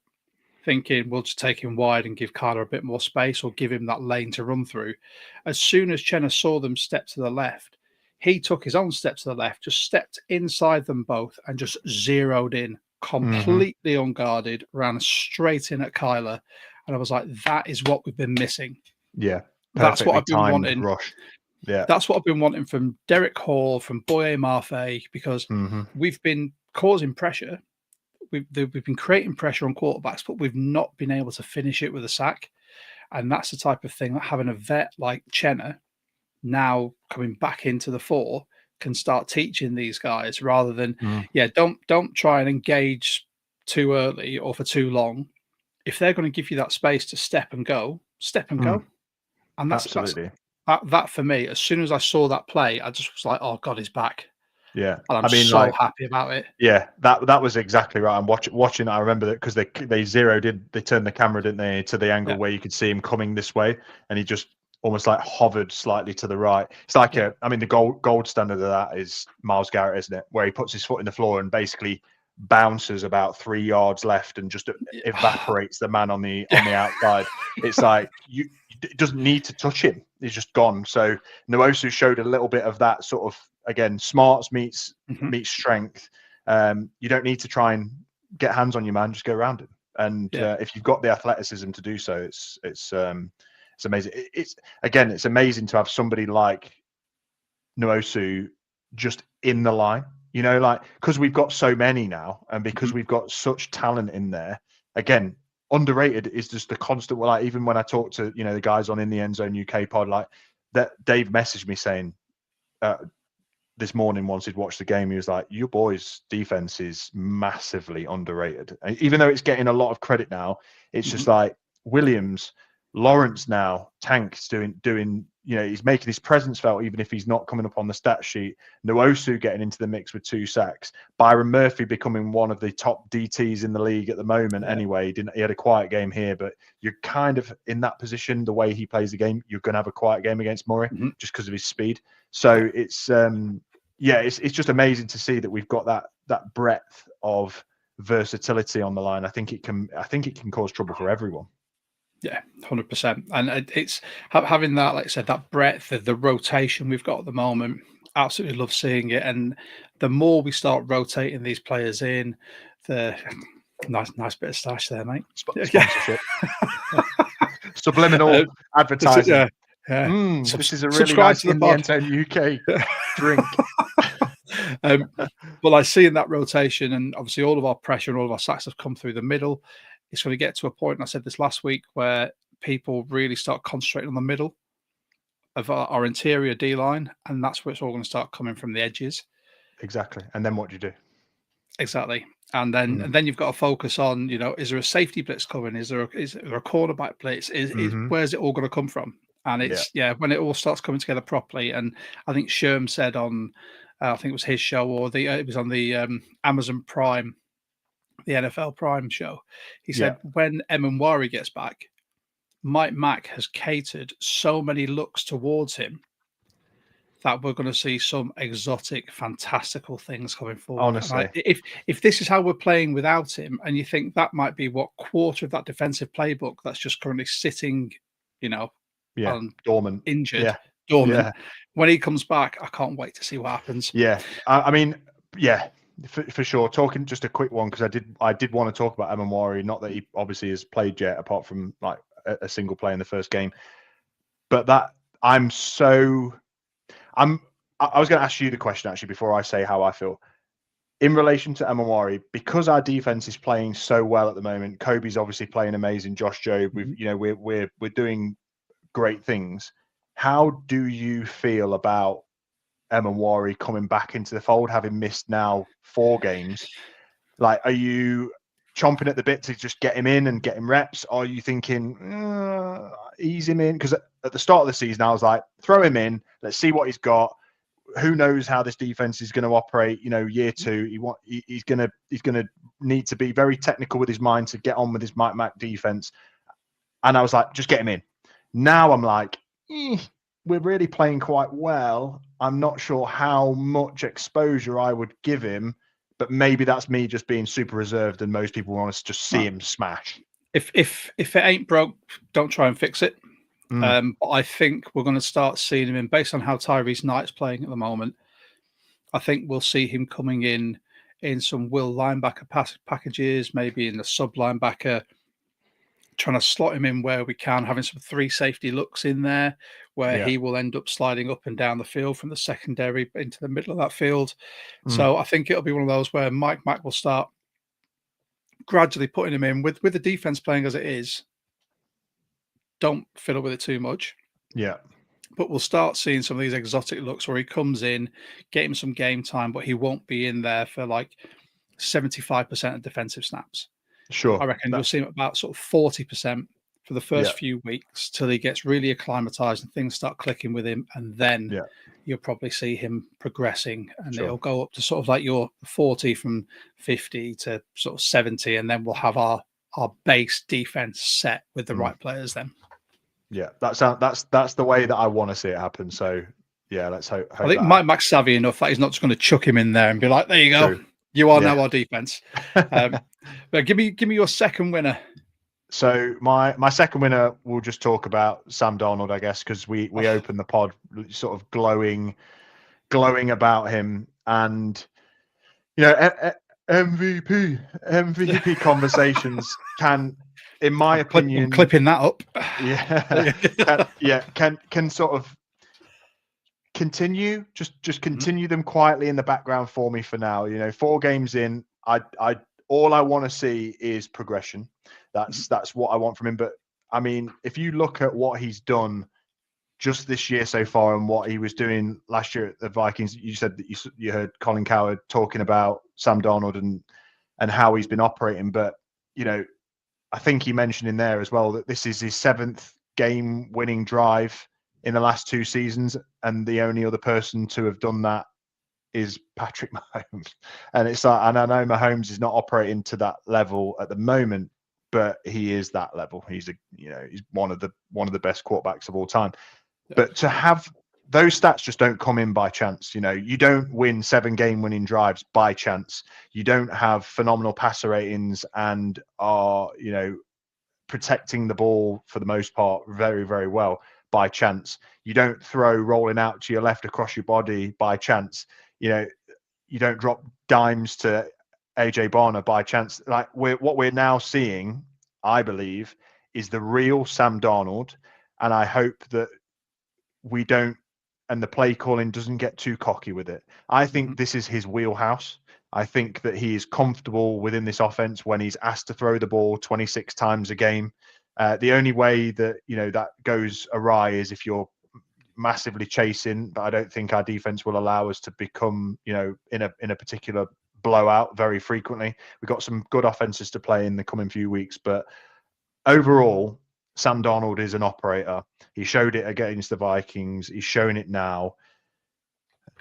thinking we'll just take him wide and give Carter a bit more space or give him that lane to run through. As soon as Chenna saw them step to the left, he took his own step to the left, just stepped inside them both and just zeroed in, completely unguarded, ran straight in at Kyler. And I was like, that is what we've been missing. Yeah. That's what I've been wanting. Rush. Yeah. That's what I've been wanting from Derek Hall, from Boye Mafe, because we've been causing pressure. We've been creating pressure on quarterbacks, but we've not been able to finish it with a sack. And that's the type of thing that having a vet like Chenna now coming back into the fore can start teaching these guys rather than, don't try and engage too early or for too long. If they're going to give you that space to step and go. And that's absolutely that for me. As soon as I saw that play, I just was like, oh God, he's back. Yeah, and I'm I mean, so like, happy about it. yeah, that was exactly right. I'm watching. I remember that because they turned the camera, didn't they, to the angle Yeah, where you could see him coming this way, and he just almost like hovered slightly to the right. It's like yeah, I mean, the gold standard of that is Myles Garrett, isn't it? Where he puts his foot in the floor and basically bounces about 3 yards left and just yeah. evaporates the man on the Yeah. outside. It's like it doesn't need to touch him. He's just gone. So Nwosu showed a little bit of that sort of, again, smarts meets Mhm. strength. You don't need to try and get hands on your man; just go around him. And Yeah. if you've got the athleticism to do so, it's amazing. It's amazing to have somebody like Nwosu just in the line. You know, like, because we've got so many now, and because Mhm. we've got such talent in there. Again, underrated is just the constant. Like, even when I talk to the guys on In The Endzone UK pod, like that, Dave messaged me saying, this morning, once he'd watched the game, he was like, "Your boys' defense is massively underrated." And even though it's getting a lot of credit now, it's just Mhm. like Williams, Lawrence now, Tank's doing. He's making his presence felt, even if he's not coming up on the stat sheet. Nwosu getting into the mix with 2 sacks. Byron Murphy becoming one of the top DTs in the league at the moment. Yeah. Anyway, he had a quiet game here, but you're kind of in that position. The way he plays the game, you're going to have a quiet game against Murray Mhm. just because of his speed. So it's just amazing to see that we've got that breadth of versatility on the line. I think it can cause trouble for everyone. Yeah, 100%. And it's having that, like I said, that breadth of the rotation we've got at the moment. Absolutely love seeing it. And the more we start rotating these players in, the nice bit of stash there, mate. Yeah. Sponsorship, subliminal advertising. Yeah. Yeah. This is a really Subscribe nice to the In The pod. Endzone UK drink. But I see in that rotation, and obviously all of our pressure and all of our sacks have come through the middle. It's going to get to a point, and I said this last week, where people really start concentrating on the middle of our interior D line, and that's where it's all going to start coming from the edges. Exactly. And then what do you do? Exactly. And then you've got to focus on, is there a safety blitz coming? Is there a cornerback blitz? Mm-hmm. Where's it all going to come from? And Yeah. it's when it all starts coming together properly. And I think Sherm said on, I think it was his show, or it was on the Amazon Prime, the NFL Prime show. He Yeah. said when Emanwari gets back, Mike Mack has catered so many looks towards him that we're going to see some exotic, fantastical things coming forward. And Honestly. if this is how we're playing without him, and you think that might be what quarter of that defensive playbook that's just currently sitting, Yeah. on Dormant. injured, Yeah. dormant. Yeah. When he comes back, I can't wait to see what happens. Yeah. I mean, yeah, for sure. Talking just a quick one, because I did want to talk about Emanwari. Not that he obviously has played yet, apart from like a single play in the first game. But that I was going to ask you the question actually before I say how I feel in relation to Emanwari, because our defense is playing so well at the moment. Kobe's obviously playing amazing. Josh Jobe, we're doing great things. How do you feel about Emanwari coming back into the fold, having missed now 4 games? Like, are you chomping at the bit to just get him in and get him reps? Or are you thinking, ease him in? Because at the start of the season, I was like, throw him in. Let's see what he's got. Who knows how this defense is going to operate? Year 2, he's going to need to be very technical with his mind to get on with his Mike Mack defense. And I was like, just get him in. Now I'm like, we're really playing quite well. I'm not sure how much exposure I would give him, but maybe that's me just being super reserved, and most people want to just see him smash. If it ain't broke, don't try and fix it. Mm. But I think we're going to start seeing him in, based on how Tyrese Knight's playing at the moment. I think we'll see him coming in some will linebacker packages, maybe in the sub linebacker, trying to slot him in where we can, having some 3 safety looks in there where Yeah. he will end up sliding up and down the field from the secondary into the middle of that field. Mm. So I think it'll be one of those where Mike Mack will start gradually putting him in with the defense playing as it is. Don't fiddle with it too much. Yeah. But we'll start seeing some of these exotic looks where he comes in, get him some game time, but he won't be in there for like 75% of defensive snaps. Sure. I reckon you'll see him about sort of 40% for the first few weeks till he gets really acclimatized and things start clicking with him, and then you'll probably see him progressing, and it'll go up to sort of like your 40 from 50 to sort of 70, and then we'll have our base defense set with the right players then. Yeah, that's the way that I want to see it happen. So yeah, let's hope I think Mike Mack's savvy enough that he's not just going to chuck him in there and be like, there you go. True. You are now our defense. But give me your second winner. So my second winner, we'll just talk about Sam Darnold, I guess, because we opened the pod sort of glowing about him, and MVP conversations can, in my opinion, I'm clipping that up. Can sort of continue, just continue them quietly in the background for me for now. 4 games in, I all I want to see is progression. That's what I want from him. But I mean, if you look at what he's done just this year so far and what he was doing last year at the Vikings, you said that you heard Colin Cowherd talking about Sam Darnold and how he's been operating. But I think he mentioned in there as well that this is his 7th game-winning drive in the last 2 seasons, and the only other person to have done that is Patrick Mahomes. And it's like, and I know Mahomes is not operating to that level at the moment, but he is that level. He's he's one of the best quarterbacks of all time. But to have those stats just don't come in by chance. You don't win 7 game-winning drives by chance. You don't have phenomenal passer ratings and are protecting the ball for the most part very, very well by chance. You don't throw rolling out to your left across your body by chance. You don't drop dimes to AJ Barner by chance. Like what we're now seeing, I believe, is the real Sam Darnold, and I hope that we don't, and the play calling doesn't get too cocky with it. I think this is his wheelhouse. I think that he is comfortable within this offense when he's asked to throw the ball 26 times a game. The only way that that goes awry is if you're massively chasing, but I don't think our defense will allow us to become in a particular blowout very frequently. We've got some good offenses to play in the coming few weeks, but overall, Sam Darnold is an operator. He showed it against the Vikings. He's showing it now.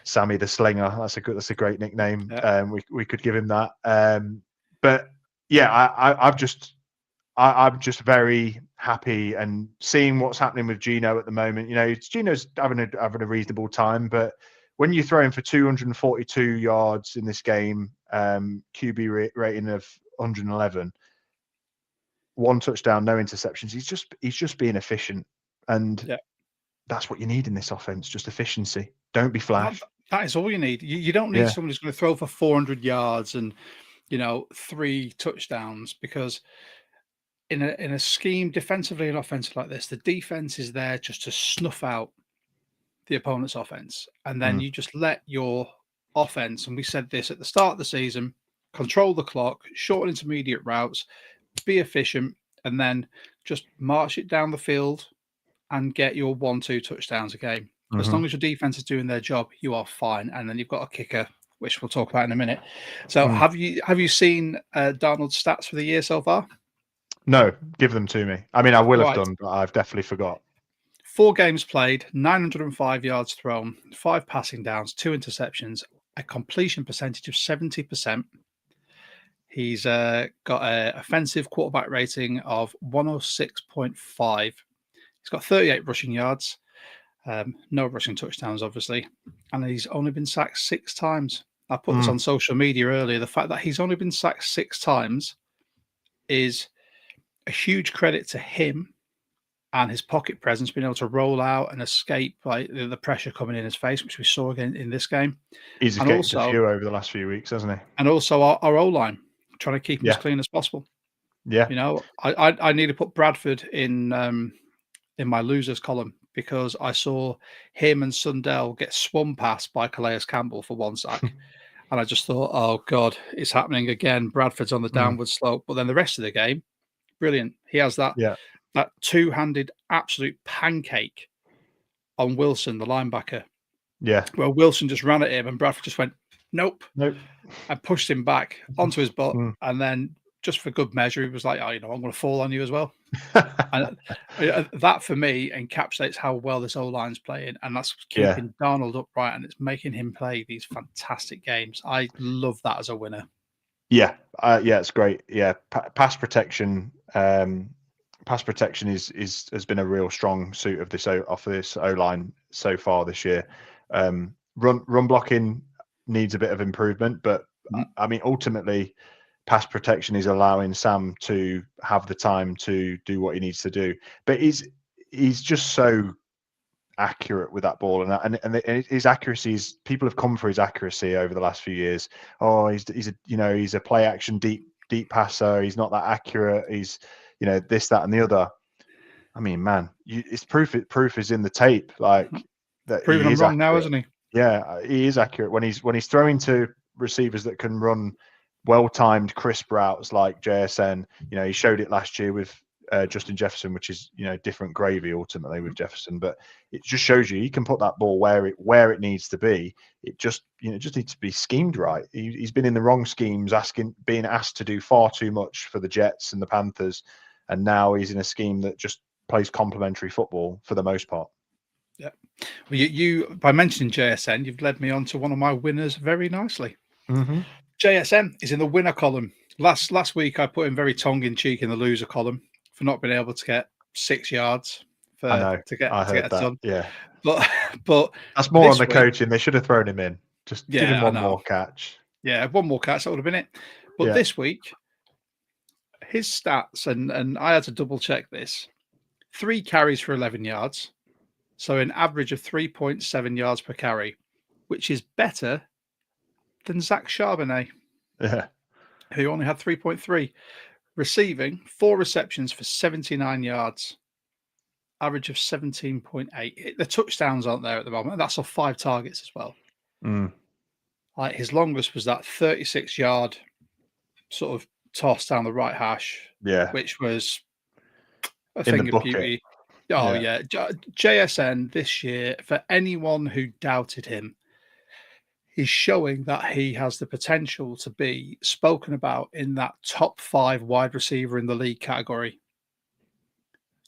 Sammy the Slinger. That's a great nickname. Yeah. We could give him that. But yeah, I'm just very happy and seeing what's happening with Geno at the moment. Geno's having a reasonable time, but when you throw him for 242 yards in this game, QB rating of 111, 1 touchdown, no interceptions, he's just being efficient, and that's what you need in this offense, just efficiency. Don't be flash. That is all you need. You don't need someone who's going to throw for 400 yards and 3 touchdowns, because in a scheme defensively and offensively like this, the defense is there just to snuff out the opponent's offense, and then you just let your offense, and we said this at the start of the season, control the clock, short and intermediate routes, be efficient, and then just march it down the field and get your 1-2 touchdowns a game. As long as your defense is doing their job, you are fine. And then you've got a kicker, which we'll talk about in a minute. So have you seen Darnold's stats for the year so far? No, give them to me. I mean, I will have done, but I've definitely forgot. 4 games played, 905 yards thrown, 5 passing downs, 2 interceptions, a completion percentage of 70%. He's got an offensive quarterback rating of 106.5. He's got 38 rushing yards, no rushing touchdowns, obviously, and he's only been sacked 6 times. I put this on social media earlier. The fact that he's only been sacked 6 times is a huge credit to him and his pocket presence, being able to roll out and escape like the pressure coming in his face, which we saw again in this game. He's getting a few over the last few weeks, hasn't he? And also our O-line, trying to keep him as clean as possible. Yeah. I need to put Bradford in my losers column, because I saw him and Sundell get swum past by Calais Campbell for 1 sack. And I just thought, oh God, it's happening again. Bradford's on the downward slope. But then the rest of the game, brilliant. He has that two-handed absolute pancake on Wilson, the linebacker. Yeah. Well, Wilson just ran at him and Bradford just went, nope. And pushed him back onto his butt and then just for good measure, he was like, "Oh, I'm going to fall on you as well." And that for me encapsulates how well this O-line's playing, and that's Yeah. keeping Darnold upright, and it's making him play these fantastic games. I love that as a winner. Yeah, it's great. Yeah, pass protection. Pass protection has been a real strong suit of this O line so far this year. Run blocking needs a bit of improvement, but I mean ultimately, pass protection is allowing Sam to have the time to do what he needs to do. But he's just so accurate with that ball, and his accuracy is, people have come for his accuracy over the last few years. Oh, he's a play action deep passer. He's not that accurate. He's this, that, and the other. I mean, man, it's proof is in the tape. Like that, Proving he him is wrong now, accurate. isn't he? Yeah, he is accurate when he's throwing to receivers that can run well-timed, crisp routes like JSN. He showed it last year with Justin Jefferson, which is different gravy ultimately with Jefferson, but it just shows you he can put that ball where it needs to be. It just just needs to be schemed right. He's been in the wrong schemes, being asked to do far too much for the Jets and the Panthers, and now he's in a scheme that just plays complementary football for the most part. Yeah. Well, you by mentioning JSN, you've led me on to one of my winners very nicely. Mm-hmm. JSN is in the winner column. Last week, I put him very tongue-in-cheek in the loser column for not being able to get 6 yards I know. to get I heard a that. ton. Yeah. But That's more on the week, coaching. They should have thrown him in. Just give him I one know. more catch. Yeah, one more catch, that would have been it. But this week, his stats, and I had to double check this: 3 carries for 11 yards, so an average of 3.7 yards per carry, which is better than Zach Charbonnet, who only had 3.3. Receiving 4 receptions for 79 yards, average of 17.8. The touchdowns aren't there at the moment. That's off 5 targets as well. Like his longest was that 36-yard sort of toss down the right hash, which was a in thing the of bucket. beauty. Oh yeah. JSN this year, for anyone who doubted him, he's showing that he has the potential to be spoken about in that top 5 wide receiver in the league category.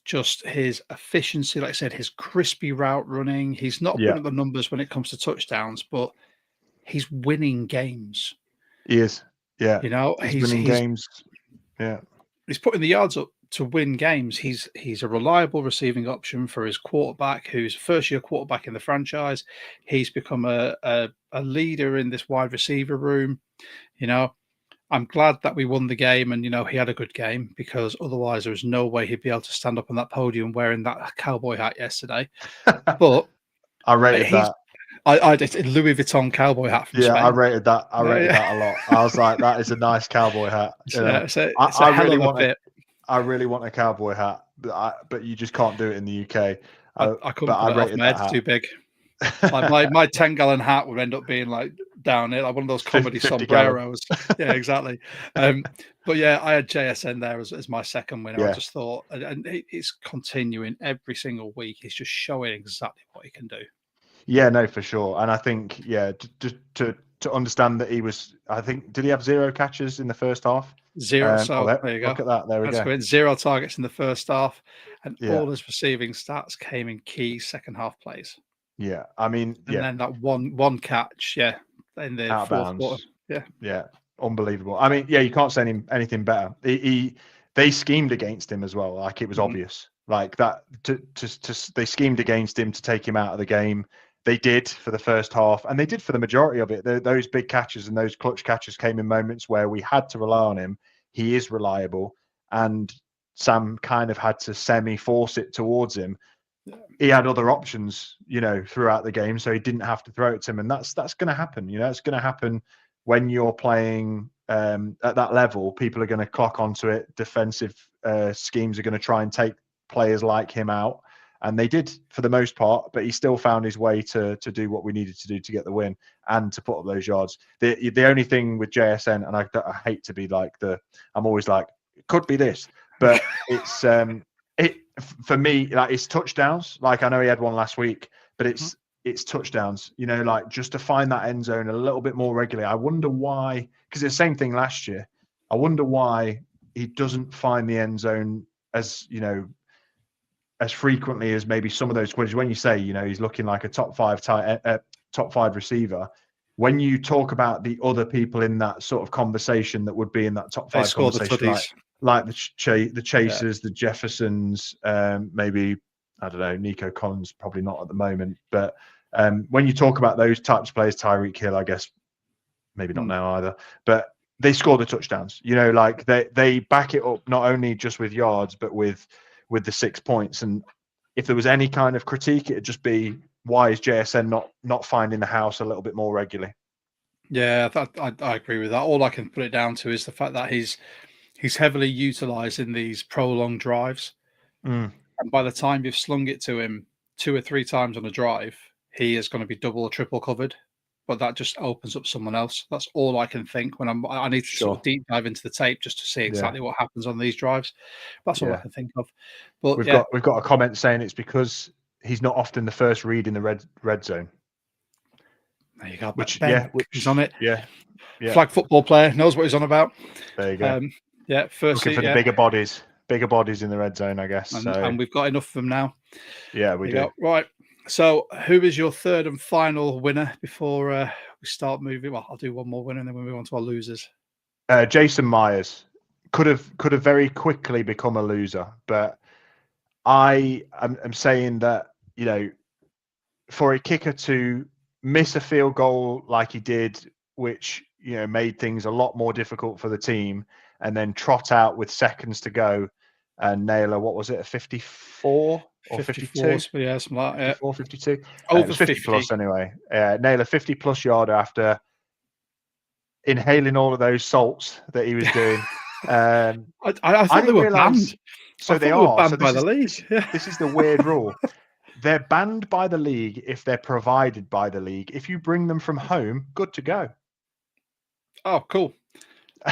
Just his efficiency, like I said, his crispy route running. He's not putting up the numbers when it comes to touchdowns, but he's winning games. He is. Yeah. He's winning games. Yeah. He's putting the yards up to win games. He's a reliable receiving option for his quarterback, who's a first-year quarterback in the franchise. He's become a leader in this wide receiver room. I'm glad that we won the game, and he had a good game, because otherwise there was no way he'd be able to stand up on that podium wearing that cowboy hat yesterday. But I rated that. I did a Louis Vuitton cowboy hat from Spain. I rated that. I rated that a lot. I was like, that is a nice cowboy hat. It's a hell of a fit. I really want a cowboy hat, but you just can't do it in the UK. I couldn't put it off. My head's too big. Like my 10-gallon hat would end up being like down here, like one of those comedy sombreros. Yeah, exactly. But yeah, I had JSN there as my second winner. I just thought, and it's continuing every single week. He's just showing exactly what he can do. Yeah, no, for sure. And I think, to understand that he was, I think, did he have 0 catches in the first half? 0. So there you go. Look at that. There we go. Great. 0 targets in the first half, and all his receiving stats came in key second half plays. Yeah, I mean, and then that one catch, in the fourth quarter. Yeah, unbelievable. I mean, you can't say anything better. They schemed against him as well. Like, it was obvious. Like that, they schemed against him to take him out of the game. They did for the first half, and they did for the majority of it. Those big catches and those clutch catches came in moments where we had to rely on him. He is reliable, and Sam kind of had to semi-force it towards him. He had other options, throughout the game, so he didn't have to throw it to him, and that's going to happen. It's going to happen when you're playing at that level. People are going to clock onto it. Defensive schemes are going to try and take players like him out, and they did for the most part. But he still found his way to do what we needed to do to get the win and to put up those yards. The only thing with JSN, and I hate to be like I'm always like, it could be this, but it's for me, like, it's touchdowns. Like, I know he had one last week, but it's touchdowns, like, just to find that end zone a little bit more regularly. I wonder why, because it's the same thing last year. I wonder why he doesn't find the end zone as as frequently as maybe some of those squads. When you say he's looking like a top five receiver, when you talk about the other people in that sort of conversation that would be in that top They five score the conversation, tutties. like the Chasers, the Jeffersons, maybe, I don't know, Nico Collins, probably not at the moment. But when you talk about those types of players, Tyreek Hill, I guess, maybe not now either, but they score the touchdowns. Like they back it up not only just with yards, but with the 6 points. And if there was any kind of critique, it'd just be, why is JSN not finding the house a little bit more regularly? Yeah, I agree with that. All I can put it down to is the fact that he's heavily utilised in these prolonged drives. And by the time you've slung it to him 2 or 3 times on a drive, he is going to be double or triple covered. But that just opens up someone else. That's all I can think when I need to sort of deep dive into the tape just to see exactly what happens on these drives. That's all I can think of. But we've got a comment saying it's because he's not often the first read in the red zone. There you go. Which he's on it. Yeah. Flag football player, knows what he's on about. There you go. Firstly, looking for the bigger bodies in the red zone, I guess. And we've got enough of them now. Yeah, we do. Right. So, who is your third and final winner before we start moving? Well, I'll do one more winner and then we'll move on to our losers. Jason Myers could have very quickly become a loser, but I'm saying that for a kicker to miss a field goal like he did, which made things a lot more difficult for the team, and then trot out with seconds to go and nail a, what was it, a 54 or 52? Yeah, something like that. 54, 52. Over 50 plus anyway. Nail a 50-plus yarder after inhaling all of those salts that he was doing. I thought they were banned. So they are banned by the league. This is the weird rule. They're banned by the league if they're provided by the league. If you bring them from home, good to go. Oh, cool.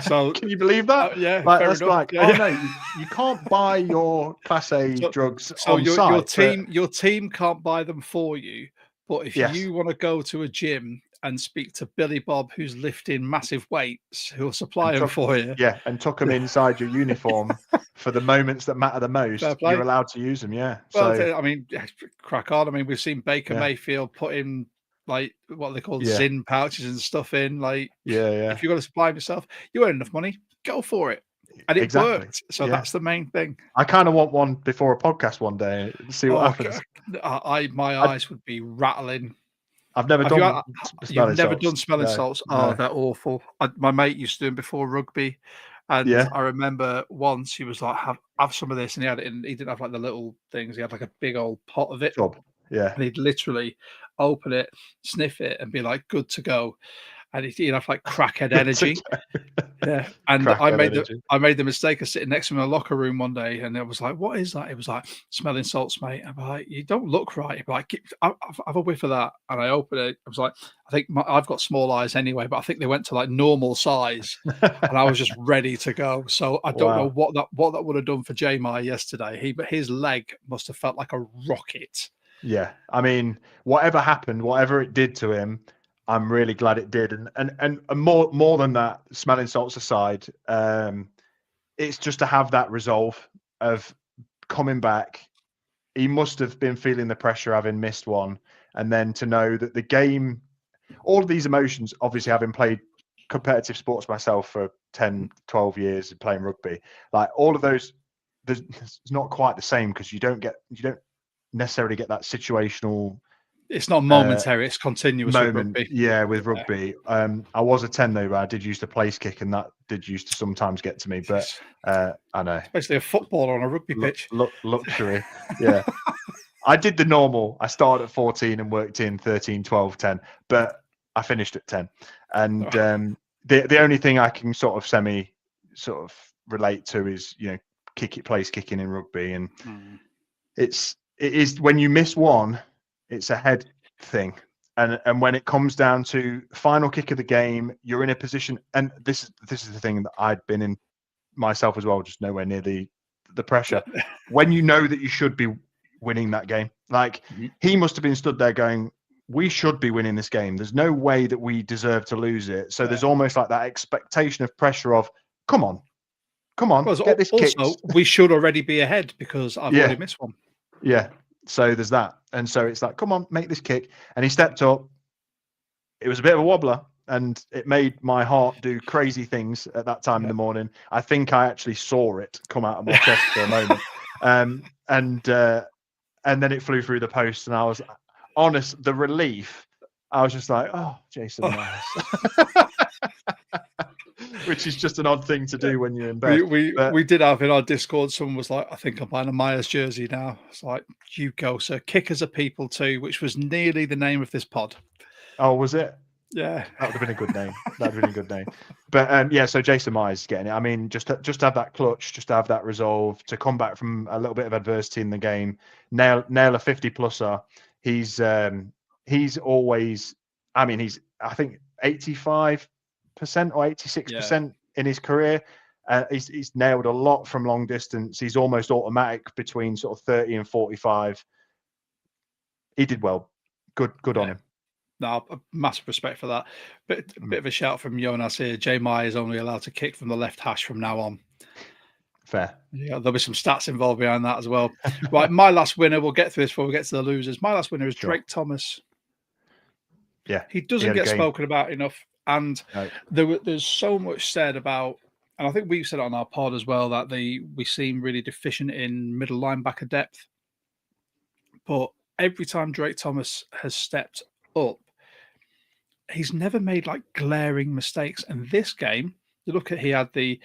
So can you believe that? Yeah, that's enough. No, you can't buy your Class A drugs on site. Your team can't buy them for you. But if you want to go to a gym and speak to Billy Bob, who's lifting massive weights, who'll supply them for you. Yeah, and tuck them inside your uniform for the moments that matter the most. You're allowed to use them, yeah. Well, I mean, crack on. I mean, we've seen Baker Mayfield put in, like, what they call Zyn pouches and stuff in. Like, if you're going to supply them yourself, you earn enough money, go for it. And it worked. So that's the main thing. I kind of want one before a podcast one day and see what happens. My eyes would be rattling. I've never done You've never done smelling salts? Oh, they're awful. My mate used to do them before rugby. And I remember once he was like, have some of this. And he had it in, he didn't have like the little things. He had like a big old pot of it. Yeah. And he'd literally open it, sniff it, and be like, good to go. And he'd have like crackhead energy. Yeah. And I made the mistake of sitting next to him in a locker room one day, and it was like, what is that? It was like, smelling salts, mate. I'm like, you don't look right. He'd be like, have a whiff of that. And I opened it. I was like, I think I've got small eyes anyway, but I think they went to like normal size. And I was just ready to go. So I don't know what that would have done for J-My yesterday. His leg must have felt like a rocket. Yeah. I mean, whatever happened, whatever it did to him, I'm really glad it did, and more than that, smelling salts aside, it's just to have that resolve of coming back. He must have been feeling the pressure having missed one, and then to know that the game, all of these emotions, obviously having played competitive sports myself for 10, 12 years and playing rugby, like all of those, it's not quite the same because you don't necessarily get that situational. It's not momentary, it's continuous moment. With rugby. Yeah, with rugby. I was a 10 though, but I did use the place kick, and that did used to sometimes get to me. But I know. It's basically a footballer on a rugby pitch. Luxury. Yeah. I did the normal. I started at 14 and worked in 13, 12, 10, but I finished at 10. And the only thing I can sort of relate to is, place kicking in rugby. And it is when you miss one, it's a head thing. And when it comes down to final kick of the game, you're in a position, and this is the thing that I'd been in myself as well, just nowhere near the pressure. When you know that you should be winning that game, like he must have been stood there going, we should be winning this game. There's no way that we deserve to lose it. So there's almost like that expectation of pressure of, come on, come on, Well, get this kick. also, we should already be ahead because I've already Yeah, missed one. yeah. So there's that. And so it's like, come on, make this kick. And he stepped up. It was a bit of a wobbler, and it made my heart do crazy things at that time in the morning. I think I actually saw it come out of my chest for a moment. And then it flew through the post, and I was honest, the relief. I was just like, oh, Jason Myers. Which is just an odd thing to do when you're in bed. We did have in our Discord, someone was like, I think I'm buying a Myers jersey now. It's like, you go, sir. Kickers are people too, which was nearly the name of this pod. Oh, was it? Yeah. That would have been a good name. That would have been a good name. But yeah, so Jason Myers is getting it. I mean, just to have that clutch, just to have that resolve, to come back from a little bit of adversity in the game, nail a 50-pluser. He's always, I mean, he's, I think 85% or 86% in his career. He's nailed a lot from long distance. He's almost automatic between sort of 30 and 45. He did well. Good on him. No, massive respect for that. But a bit of a shout from Jonas here. J. Meyer is only allowed to kick from the left hash from now on. Fair. Yeah, there'll be some stats involved behind that as well. Right, my last winner, we'll get through this before we get to the losers. My last winner is Drake Thomas. Yeah. He doesn't get spoken about enough. And there's so much said about, and I think we've said it on our pod as well, that we seem really deficient in middle linebacker depth. But every time Drake Thomas has stepped up, he's never made like glaring mistakes. And this game, you look at he had the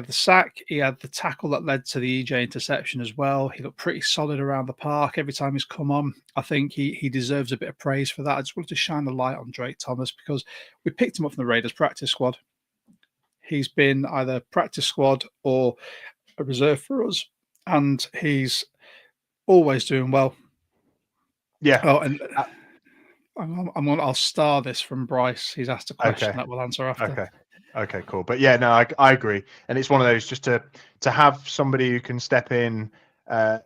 sack, he had the tackle that led to the EJ interception as well. He looked pretty solid around the park every time he's come on. I think he deserves a bit of praise for that. I just wanted to shine the light on Drake Thomas because we picked him up from the Raiders practice squad. He's been either practice squad or a reserve for us, and he's always doing well. Yeah. Oh, and I'll star this from Bryce. He's asked a question that we'll answer after. Okay, cool. But yeah, no, I agree. And it's one of those, just to have somebody who can step in,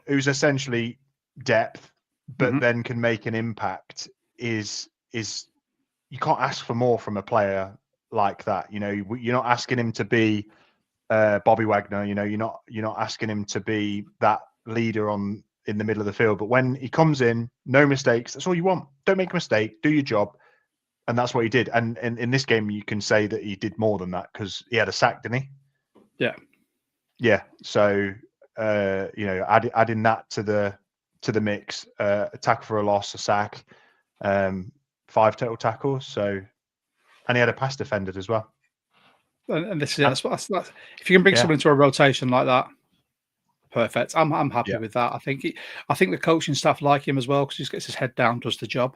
who's essentially depth, but then can make an impact is you can't ask for more from a player like that. You know, you're not asking him to be Bobby Wagner. You know, you're not asking him to be that leader in the middle of the field. But when he comes in, no mistakes. That's all you want. Don't make a mistake. Do your job. And that's what he did. And in this game, you can say that he did more than that because he had a sack, didn't he? Yeah. Yeah. So, adding that to the mix, a tackle for a loss, a sack, 5 total tackles. So, and he had a pass defended as well. And this is that's if you can bring someone into a rotation like that, perfect. I'm happy with that. I think the coaching staff like him as well because he just gets his head down, does the job.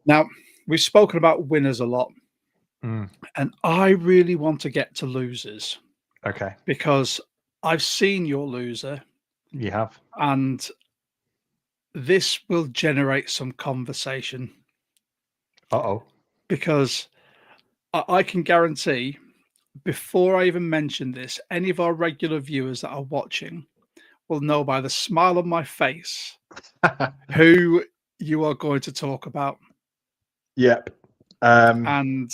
Now, we've spoken about winners a lot, and I really want to get to losers. Okay. Because I've seen your loser. You have. And this will generate some conversation. Uh-oh. Because I can guarantee, before I even mention this, any of our regular viewers that are watching will know by the smile on my face who you are going to talk about. Yep. And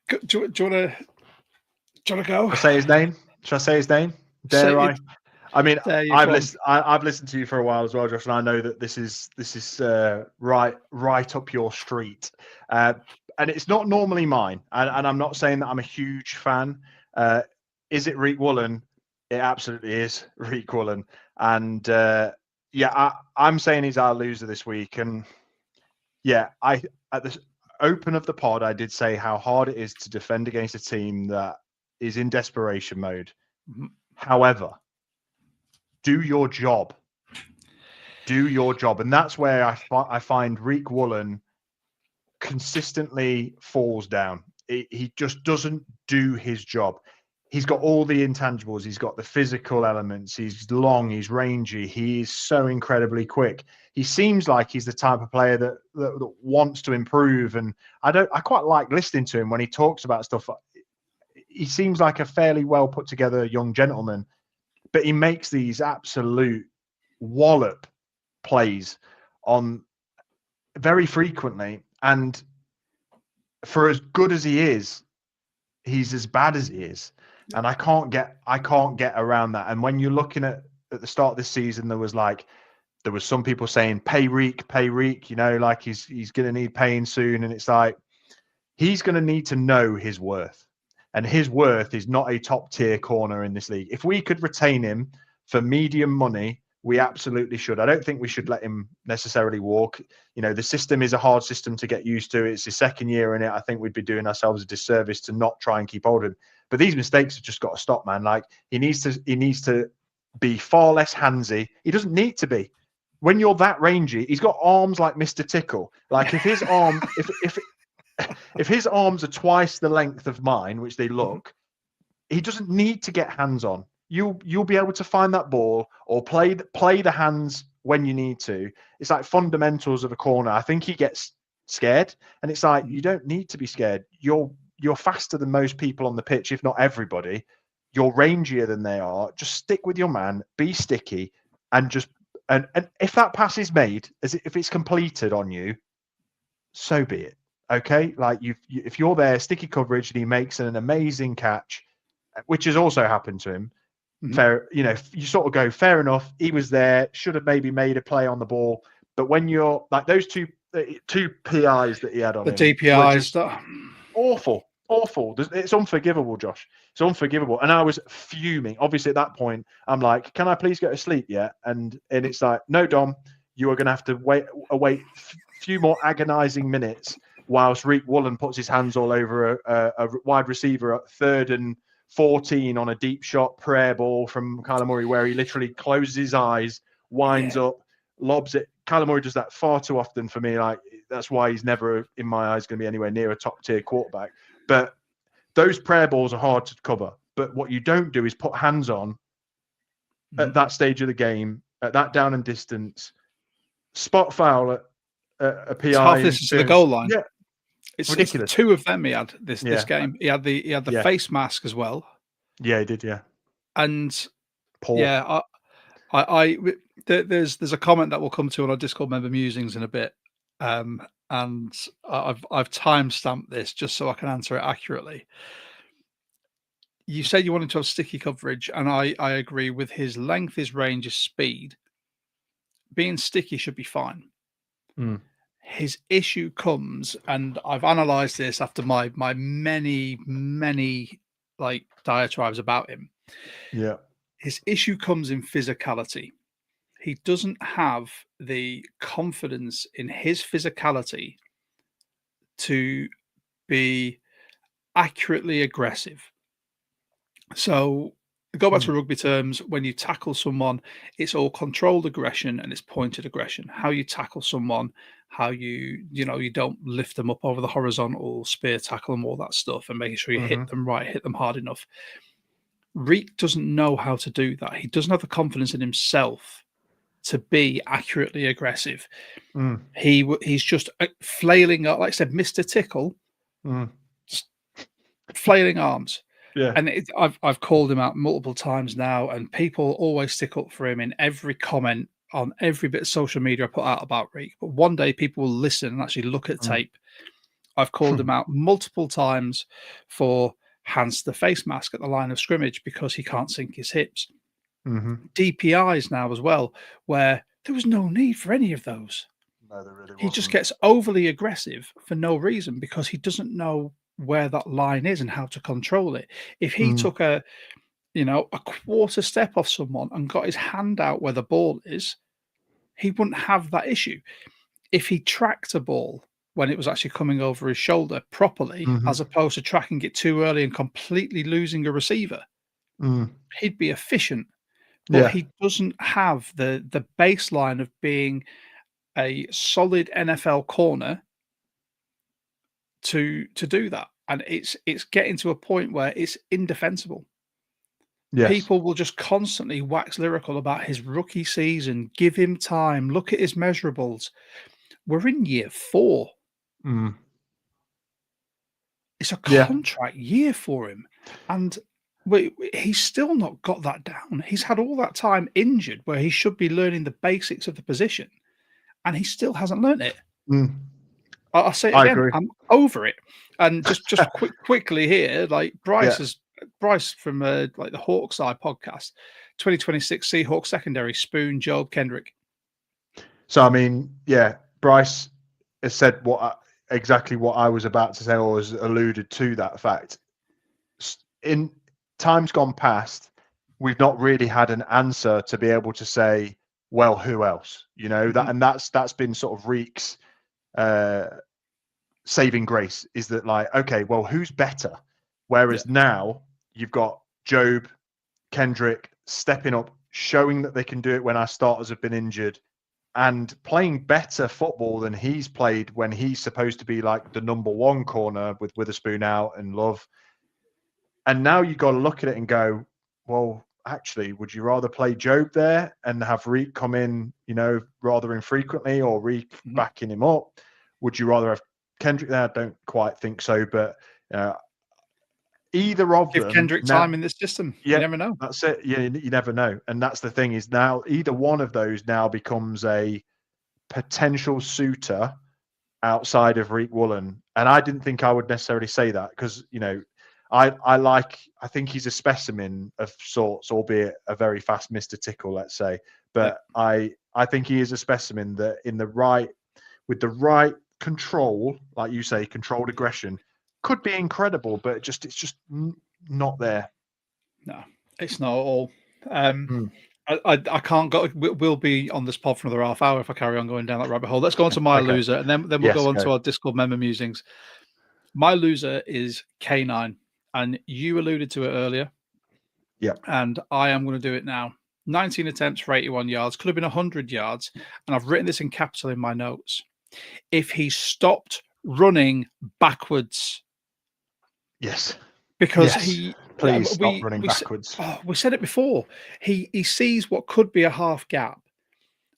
do you want to go? Should I say his name? Dare I? I mean, I've listened to you for a while as well, Josh, and I know that this is right up your street. And it's not normally mine. And I'm not saying that I'm a huge fan. Is it Reek Woolen? It absolutely is Reek Woolen. And I'm saying he's our loser this week. And yeah, at the open of the pod, I did say how hard it is to defend against a team that is in desperation mode. However, do your job. Do your job. And that's where I find Reek Woolen consistently falls down. He just doesn't do his job. He's got all the intangibles. He's got the physical elements. He's long. He's rangy. He is so incredibly quick. He seems like he's the type of player that wants to improve. And I quite like listening to him when he talks about stuff. He seems like a fairly well put together young gentleman, but he makes these absolute wallop plays on very frequently. And for as good as he is, he's as bad as he is. and I can't get around that. And when you're looking at the start of this season, there was some people saying pay Reek, you know, like he's going to need paying soon, and it's like he's going to need to know his worth, and his worth is not a top tier corner in this league. If we could retain him for medium money, we absolutely should. I don't think we should let him necessarily walk. You know, the system is a hard system to get used to. It's his second year in it. I think we'd be doing ourselves a disservice to not try and keep hold of him. But these mistakes have just got to stop, man. Like he needs to be far less handsy. He doesn't need to be. When you're that rangy, he's got arms like Mr. Tickle. Like if his arm, if his arms are twice the length of mine, which they look, he doesn't need to get hands on. You'll be able to find that ball or play the hands when you need to. It's like fundamentals of a corner. I think he gets scared, and it's like you don't need to be scared. You're faster than most people on the pitch, if not everybody. You're rangier than they are. Just stick with your man, be sticky, and just and if that pass is made, if it's completed on you, so be it. Okay, like if you're there, sticky coverage, and he makes an amazing catch, which has also happened to him. Fair, you know, you sort of go, fair enough. He was there, should have maybe made a play on the ball. But when you're like those two PIs that he had on the him, DPI stuff, awful. It's unforgivable, Josh. It's unforgivable. And I was fuming. Obviously, at that point, I'm like, can I please go to sleep yet? And it's like, no, Dom, you are going to have to wait a few more agonizing minutes whilst Reek Woolen puts his hands all over a wide receiver at 3rd and 14 on a deep shot prayer ball from Kyler Murray, where he literally closes his eyes, winds up, lobs it. Kyler Murray does that far too often for me. Like that's why he's never, in my eyes, going to be anywhere near a top tier quarterback. But those prayer balls are hard to cover. But what you don't do is put hands on at that stage of the game, at that down and distance, spot foul at a PI. It's half distance to the goal line. Yeah. It's ridiculous. 2 of them he had this game. He had the face mask as well. Yeah, he did. Yeah, and Paul. Yeah, there's a comment that we'll come to on our Discord member musings in a bit, and I've time-stamped this just so I can answer it accurately. You said you wanted to have sticky coverage, and I agree with his length, his range, his speed. Being sticky should be fine. His issue comes, and I've analysed this after my many like diatribes about him. Yeah. His issue comes in physicality. He doesn't have the confidence in his physicality to be accurately aggressive. So go back to rugby terms. When you tackle someone, it's all controlled aggression and it's pointed aggression. How you tackle someone, how you don't lift them up over the horizontal, spear tackle them, all that stuff, and making sure you hit them right, hit them hard enough. Reek doesn't know how to do that. He doesn't have the confidence in himself to be accurately aggressive. He's just flailing, like I said, Mr. Tickle, flailing arms. Yeah. And I've called him out multiple times now, and people always stick up for him in every comment on every bit of social media I put out about Reek. But one day people will listen and actually look at tape. I've called him out multiple times for hands to the face mask at the line of scrimmage because he can't sink his hips. DPIs now as well, where there was no need for any of those. No, there really wasn't. He just gets overly aggressive for no reason because he doesn't know where that line is and how to control it. If he took a quarter step off someone and got his hand out where the ball is, he wouldn't have that issue. If he tracked a ball when it was actually coming over his shoulder properly, as opposed to tracking it too early and completely losing a receiver, he'd be efficient. But he doesn't have the baseline of being a solid NFL corner to do that. And it's getting to a point where it's indefensible. Yes. People will just constantly wax lyrical about his rookie season, give him time, look at his measurables. We're in year 4. It's a contract year for him. And he's still not got that down. He's had all that time injured where he should be learning the basics of the position, and he still hasn't learned it. I'll say it again. I'm over it. And just quickly here, like Bryce has Bryce from like the Hawks Eye podcast, 2026 Seahawks secondary: Spoon, Job, Kendrick. So I mean, yeah, Bryce has said exactly what I was about to say, or has alluded to that fact. In times gone past, we've not really had an answer to be able to say, well, who else? You know, that, and that's been sort of Reek's saving grace, is that like, okay, well, who's better? Whereas now you've got Job, Kendrick stepping up, showing that they can do it when our starters have been injured, and playing better football than he's played when he's supposed to be like the number one corner with Witherspoon out and Love. And now you've got to look at it and go, well, actually, would you rather play Job there and have Reek come in, you know, rather infrequently, or Reek backing him up? Would you rather have Kendrick there? I don't quite think so, but either of Give them. Kendrick time in this system. Yeah, you never know. That's it. Yeah, you never know. And that's the thing, is now either one of those now becomes a potential suitor outside of Reek Woolen. And I didn't think I would necessarily say that, because, you know, I think he's a specimen of sorts, albeit a very fast Mr. Tickle, let's say. But I think he is a specimen that with the right control, like you say, controlled aggression, could be incredible, but it's just not there. No, it's not at all. I can't go. We'll be on this pod for another half hour if I carry on going down that rabbit hole. Let's go on to my loser, and then we'll go on to our Discord member musings. My loser is K9, and you alluded to it earlier. Yeah. And I am going to do it now. 19 attempts for 81 yards, could have been 100 yards, and I've written this in capital in my notes. If he stopped running backwards. Yes. Because please stop running backwards. We said it before. He sees what could be a half gap,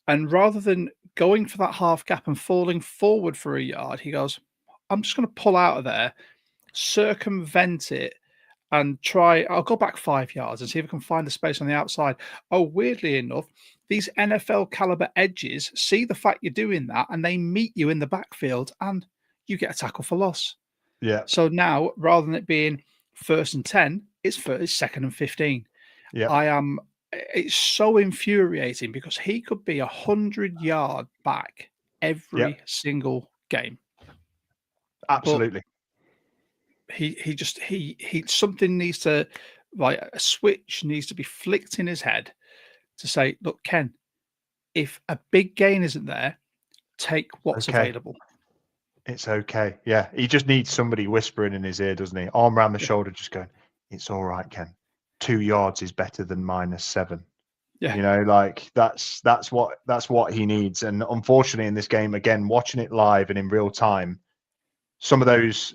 and rather than going for that half gap and falling forward for a yard, he goes, I'm just going to pull out of there, circumvent it, and try. I'll go back 5 yards and see if I can find the space on the outside. Oh, weirdly enough, these NFL caliber edges see the fact you're doing that, and they meet you in the backfield, and you get a tackle for loss. Yeah. So now, rather than it being 1st and 10, it's 2nd and 15. Yeah. It's so infuriating, because he could be 100-yard back every single game. Absolutely. But he something needs to, like a switch needs to be flicked in his head to say, look, Ken, if a big gain isn't there, take what's available. It's okay. Yeah. He just needs somebody whispering in his ear, doesn't he? Arm around the shoulder, just going, it's all right, Ken. 2 yards is better than -7. Yeah. You know, like that's what he needs. And unfortunately in this game, again, watching it live and in real time, some of those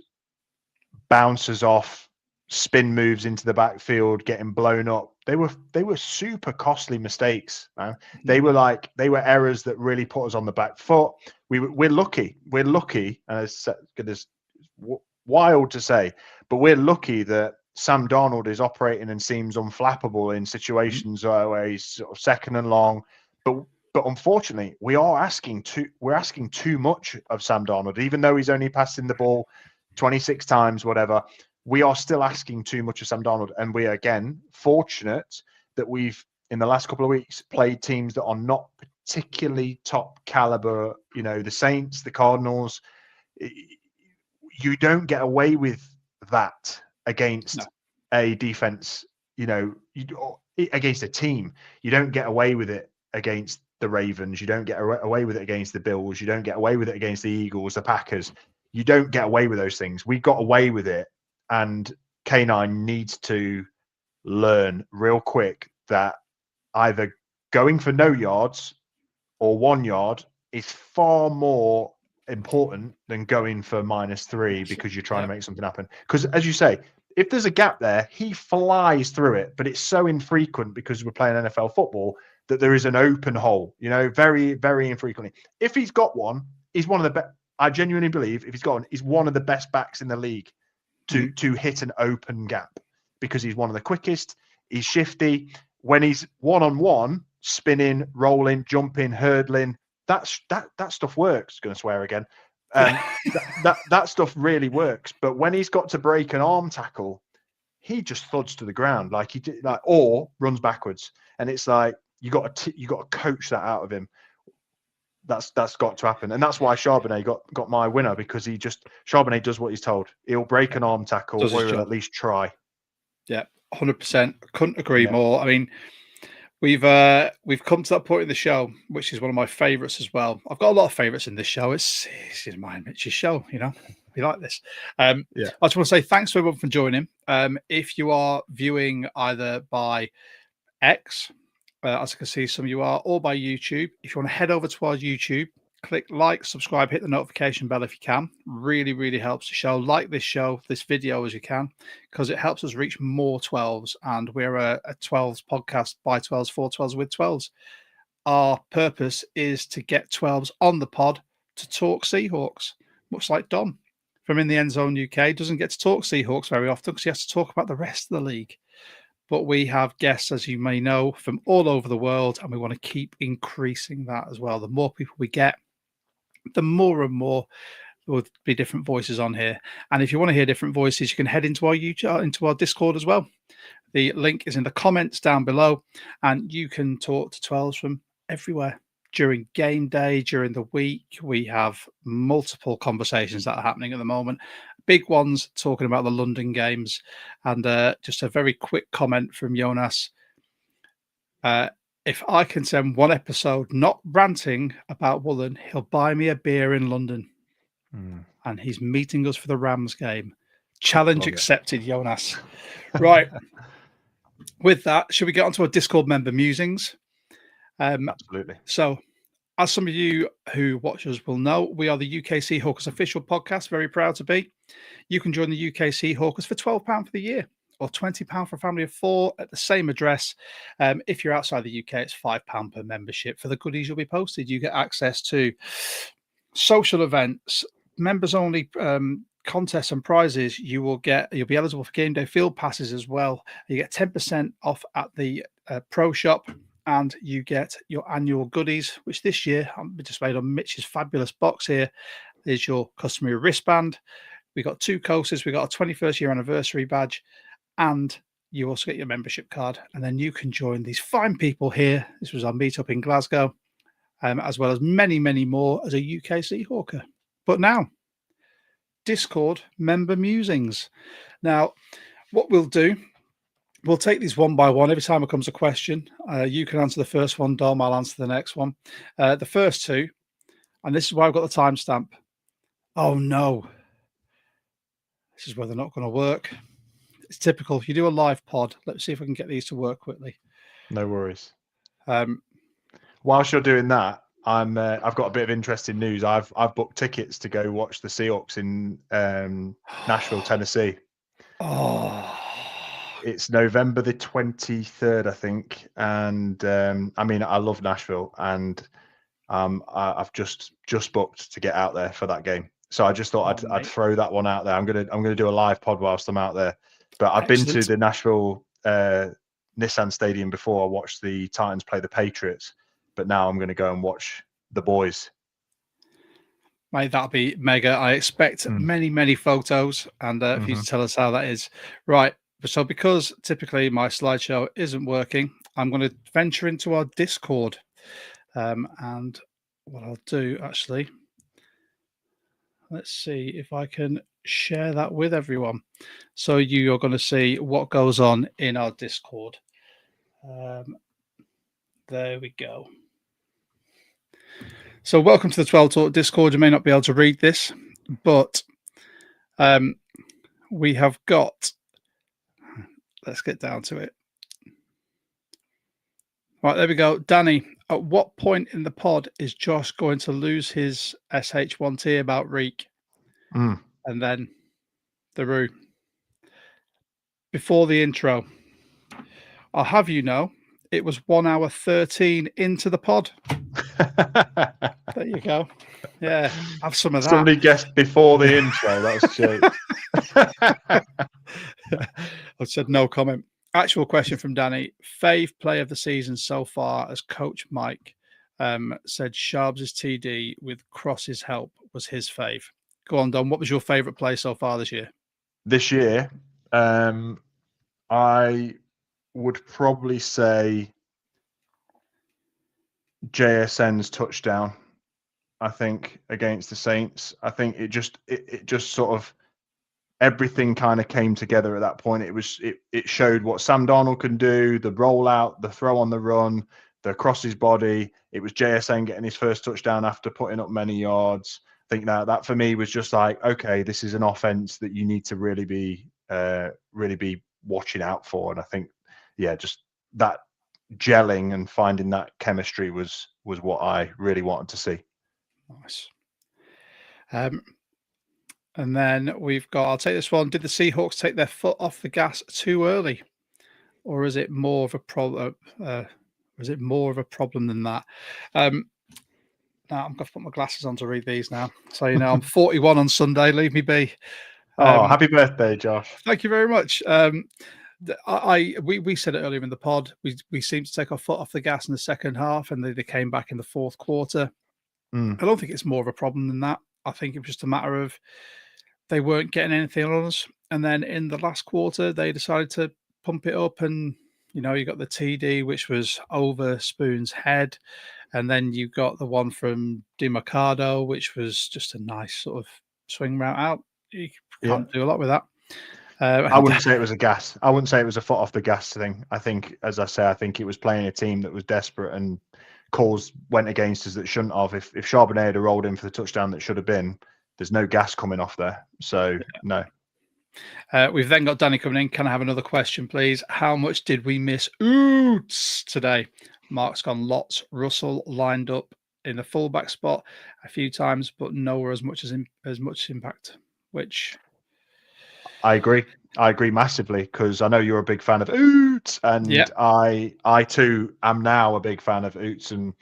bounces off, spin moves into the backfield, getting blown up, they were super costly mistakes, man. They were errors that really put us on the back foot. We're lucky, and it's wild to say, but we're lucky that Sam Darnold is operating and seems unflappable in situations where he's sort of second and long. But unfortunately, we're asking too much of Sam Darnold, even though he's only passing the ball 26 times, whatever. We are still asking too much of Sam Darnold, and we are, again, fortunate that we've, in the last couple of weeks, played teams that are not particularly top caliber. You know, the Saints, the Cardinals. You don't get away with that against a defense. You know, against a team, you don't get away with it against the Ravens. You don't get away with it against the Bills. You don't get away with it against the Eagles, the Packers. You don't get away with those things. We got away with it. And K9 needs to learn real quick that either going for no yards or 1 yard is far more important than going for -3 because you're trying to make something happen. Because, as you say, if there's a gap there, he flies through it. But it's so infrequent, because we're playing NFL football, that there is an open hole, you know, very, very infrequently. If he's got one, he's one of the best. I genuinely believe if he's got one, he's one of the best backs in the league to hit an open gap, because he's one of the quickest. He's shifty. When he's one-on-one, spinning, rolling, jumping, hurdling, that stuff works. Going to swear again. That stuff really works. But when he's got to break an arm tackle, he just thuds to the ground like he did, like, or runs backwards. And it's like you got to coach that out of him. That's got to happen, and that's why Charbonnet got my winner, because Charbonnet does what he's told. He'll break an arm tackle, or he'll at least try. Yeah, 100%. Couldn't agree more. I mean, we've come to that point in the show, which is one of my favourites as well. I've got a lot of favourites in this show. It's mine, Mitch's show. You know, we like this. I just want to say thanks to everyone for joining. If you are viewing either by X, as I can see some of you are, or by YouTube, if you want to head over to our YouTube, click like, subscribe, hit the notification bell if you can. Really, really helps the show. Like this show, this video as you can, because it helps us reach more 12s. And we're a 12s podcast by 12s, for 12s, with 12s. Our purpose is to get 12s on the pod to talk Seahawks, much like Dom from In The Endzone UK doesn't get to talk Seahawks very often because he has to talk about the rest of the league. But we have guests, as you may know, from all over the world, and we want to keep increasing that as well. The more people we get, the more and more there will be different voices on here. And if you want to hear different voices, you can head into our YouTube, into our Discord as well. The link is in the comments down below, and you can talk to 12s from everywhere. During game day, during the week, we have multiple conversations that are happening at the moment. Big ones talking about the London games. And just a very quick comment from Jonas. If I can send one episode not ranting about Woolen, he'll buy me a beer in London. And he's meeting us for the Rams game. Challenge accepted, Jonas. Right. With that, should we get onto our Discord member musings? Absolutely. So, as some of you who watch us will know, we are the UK Seahawkers official podcast. Very proud to be. You can join the UK Seahawkers for £12 for the year, or £20 for a family of 4 at the same address. If you're outside the UK, it's £5 per membership. For the goodies you'll be posted, you get access to social events, members only contests and prizes. You'll be eligible for game day field passes as well. You get 10% off at the pro shop, and you get your annual goodies, which this year I'm displayed on Mitch's fabulous box here. Is your customary wristband. We got 2 coasters. We got a 21st year anniversary badge, and you also get your membership card. And then you can join these fine people here. This was our meetup in Glasgow, as well as many, many more as a UK Seahawker. But now, Discord member musings. Now, what we'll do, we'll take these one by one. Every time it comes a question, you can answer the first one, Dom. I'll answer the next one. The first 2, and this is why I've got the timestamp. Oh, no. This is where they're not going to work. It's typical. You do a live pod. Let's see if we can get these to work quickly. No worries. Whilst you're doing that, I've got a bit of interesting news. I've booked tickets to go watch the Seahawks in Nashville, Tennessee. Oh, it's November the 23rd, I think. And I mean, I love Nashville, and I've just booked to get out there for that game. So I just thought I'd throw that one out there. I'm gonna do a live pod whilst I'm out there. But I've been to the Nashville Nissan Stadium before. I watched the Titans play the Patriots, but now I'm going to go and watch the boys. Mate, that'll be mega. I expect many, many photos, and for you to tell us how that is. Right. So because typically my slideshow isn't working, I'm going to venture into our Discord. And what I'll do, actually, let's see if I can share that with everyone. So you're going to see what goes on in our Discord. There we go. So welcome to the 12 Talk Discord. You may not be able to read this, but we have got, let's get down to it. Right, there we go. Danny, at what point in the pod is Josh going to lose his SH1T about Reek? And then the Roo. Before the intro, I'll have you know, it was 1 hour 13 into the pod. There you go. Yeah, have some of that. Somebody guessed before the intro. That was cheap. I said no comment. Actual question from Danny. Fave play of the season so far, as Coach Mike said Sharps' TD with Cross's help was his fave. Go on, Don. What was your favourite play so far this year? This year, I would probably say JSN's touchdown. I think against the Saints. I think it just sort of everything kind of came together at that point. It showed what Sam Darnold can do, the rollout, the throw on the run, the across his body. It was JSN getting his first touchdown after putting up many yards. I think that for me was just like, okay, this is an offense that you need to really be watching out for. And I think, yeah, just that gelling and finding that chemistry was what I really wanted to see. Nice. And then we've got, I'll take this one. Did the Seahawks take their foot off the gas too early? Or is it more of a problem? Than that? Now I'm going to put my glasses on to read these now. So, I'm 41 on Sunday. Leave me be. Happy birthday, Josh. Thank you very much. We said it earlier in the pod. We seemed to take our foot off the gas in the second half, and they came back in the fourth quarter. I don't think it's more of a problem than that. I think it was just a matter of they weren't getting anything on us, and then in the last quarter they decided to pump it up, and you got the TD which was over Spoon's head, and then you got the one from DeMarcado which was just a nice sort of swing route out. You can't do a lot with that. I wouldn't say it was a gas. I wouldn't say it was a foot off the gas thing. I think, as I say, I think it was playing a team that was desperate and calls went against us that shouldn't have. If Charbonnet had rolled in for the touchdown that should have been, there's no gas coming off there. So, no. We've then got Danny coming in. Can I have another question, please? How much did we miss Oots today? Mark's gone lots. Russell lined up in the fullback spot a few times, but nowhere as much impact. Which I agree massively, because I know you're a big fan of Oots, and I too am now a big fan of Oots. And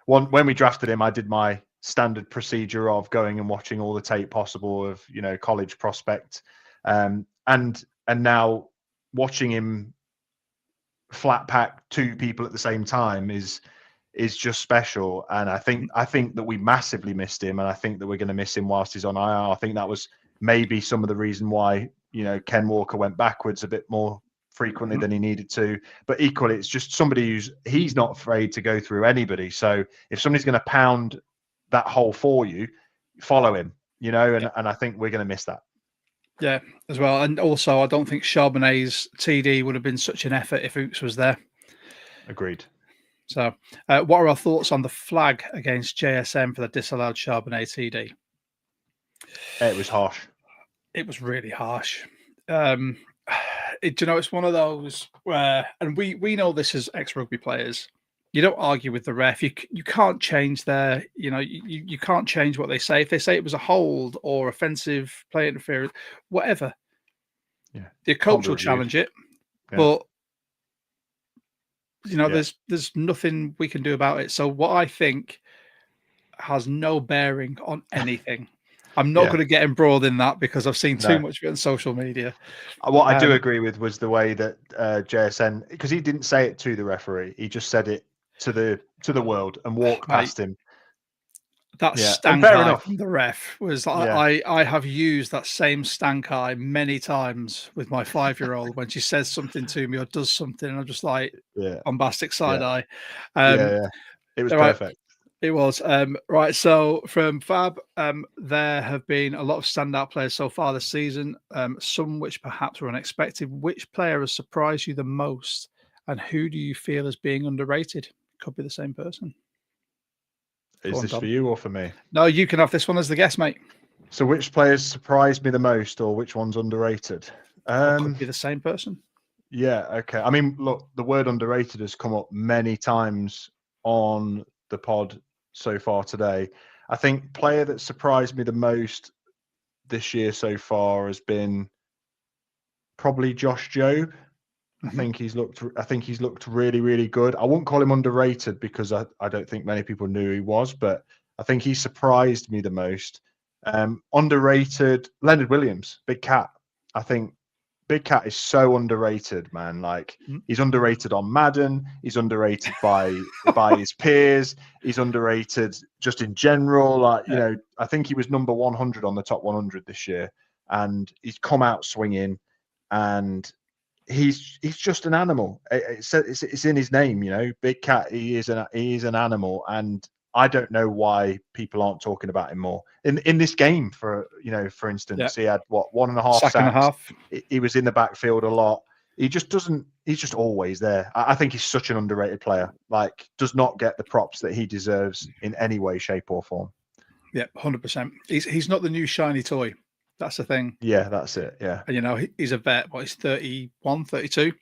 when we drafted him, I did my standard procedure of going and watching all the tape possible of college prospect, and now watching him flat pack two people at the same time is just special. And I think that we massively missed him, and I think that we're going to miss him whilst he's on IR. I think that was maybe some of the reason why Ken Walker went backwards a bit more frequently than he needed to. But equally, it's just somebody he's not afraid to go through anybody. So if somebody's going to pound that hole for you, follow him. And I think we're going to miss that. Yeah, as well. And also, I don't think Charbonnet's TD would have been such an effort if Oops was there. Agreed. So, what are our thoughts on the flag against JSM for the disallowed Charbonnet TD? It was harsh. It was really harsh. It's one of those where, and we know this as ex-rugby players, you don't argue with the ref. You can't change you can't change what they say. If they say it was a hold or offensive play interference, whatever. Yeah. The coach will challenge it. Yeah. But there's nothing we can do about it. So what I think has no bearing on anything. I'm not going to get embroiled in that because I've seen too much of it on social media. What I do agree with was the way that JSN, because he didn't say it to the referee, he just said it to the world and walked past him. That stank eye from the ref was I have used that same stank eye many times with my 5-year-old when she says something to me or does something, and I'm just like bombastic side eye. It was perfect. It was. Right, so from Fab, there have been a lot of standout players so far this season, some which perhaps were unexpected. Which player has surprised you the most, and who do you feel is being underrated? Could be the same person. Is this for you or for me? No, you can have this one as the guest, mate. So which players surprised me the most, or which one's underrated? Could be the same person. Yeah, okay. I mean, look, the word underrated has come up many times on the pod so far today. I think player that surprised me the most this year so far has been probably Josh Jobe. I think he's looked really, really good. I wouldn't call him underrated because I don't think many people knew he was, but I think he surprised me the most. Underrated, Leonard Williams, Big Cat. I think Big Cat is so underrated, man. Like, he's underrated on Madden. He's underrated by his peers. He's underrated just in general. Like, I think he was number 100 on the top 100 this year, and he's come out swinging. And he's just an animal. It's in his name, you know, Big Cat. He is an animal, and I don't know why people aren't talking about him more. In this game, for instance, he had 1.5 sack and a sacks. half. He was in the backfield a lot. He just doesn't. He's just always there. I think he's such an underrated player. Like, does not get the props that he deserves in any way, shape, or form. Yeah, 100%. He's not the new shiny toy. That's the thing. Yeah, that's it. Yeah. And, you know, he's a vet. He's 31, 32.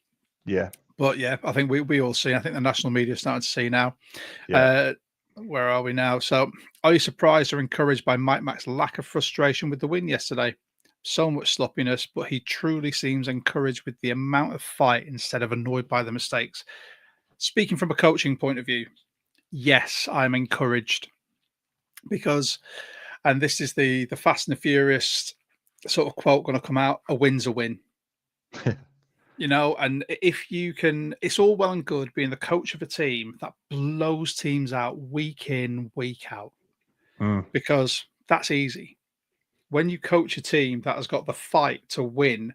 Yeah. But yeah, I think we all see. I think the national media is starting to see now. Yeah. Where are we now? So, are you surprised or encouraged by Mike Mack's lack of frustration with the win yesterday? So much sloppiness, but he truly seems encouraged with the amount of fight instead of annoyed by the mistakes. Speaking from a coaching point of view, yes, I'm encouraged because, and this is the Fast and the Furious sort of quote going to come out: "A win's a win." You know, and if you can, it's all well and good being the coach of a team that blows teams out week in, week out, because that's easy. When you coach a team that has got the fight to win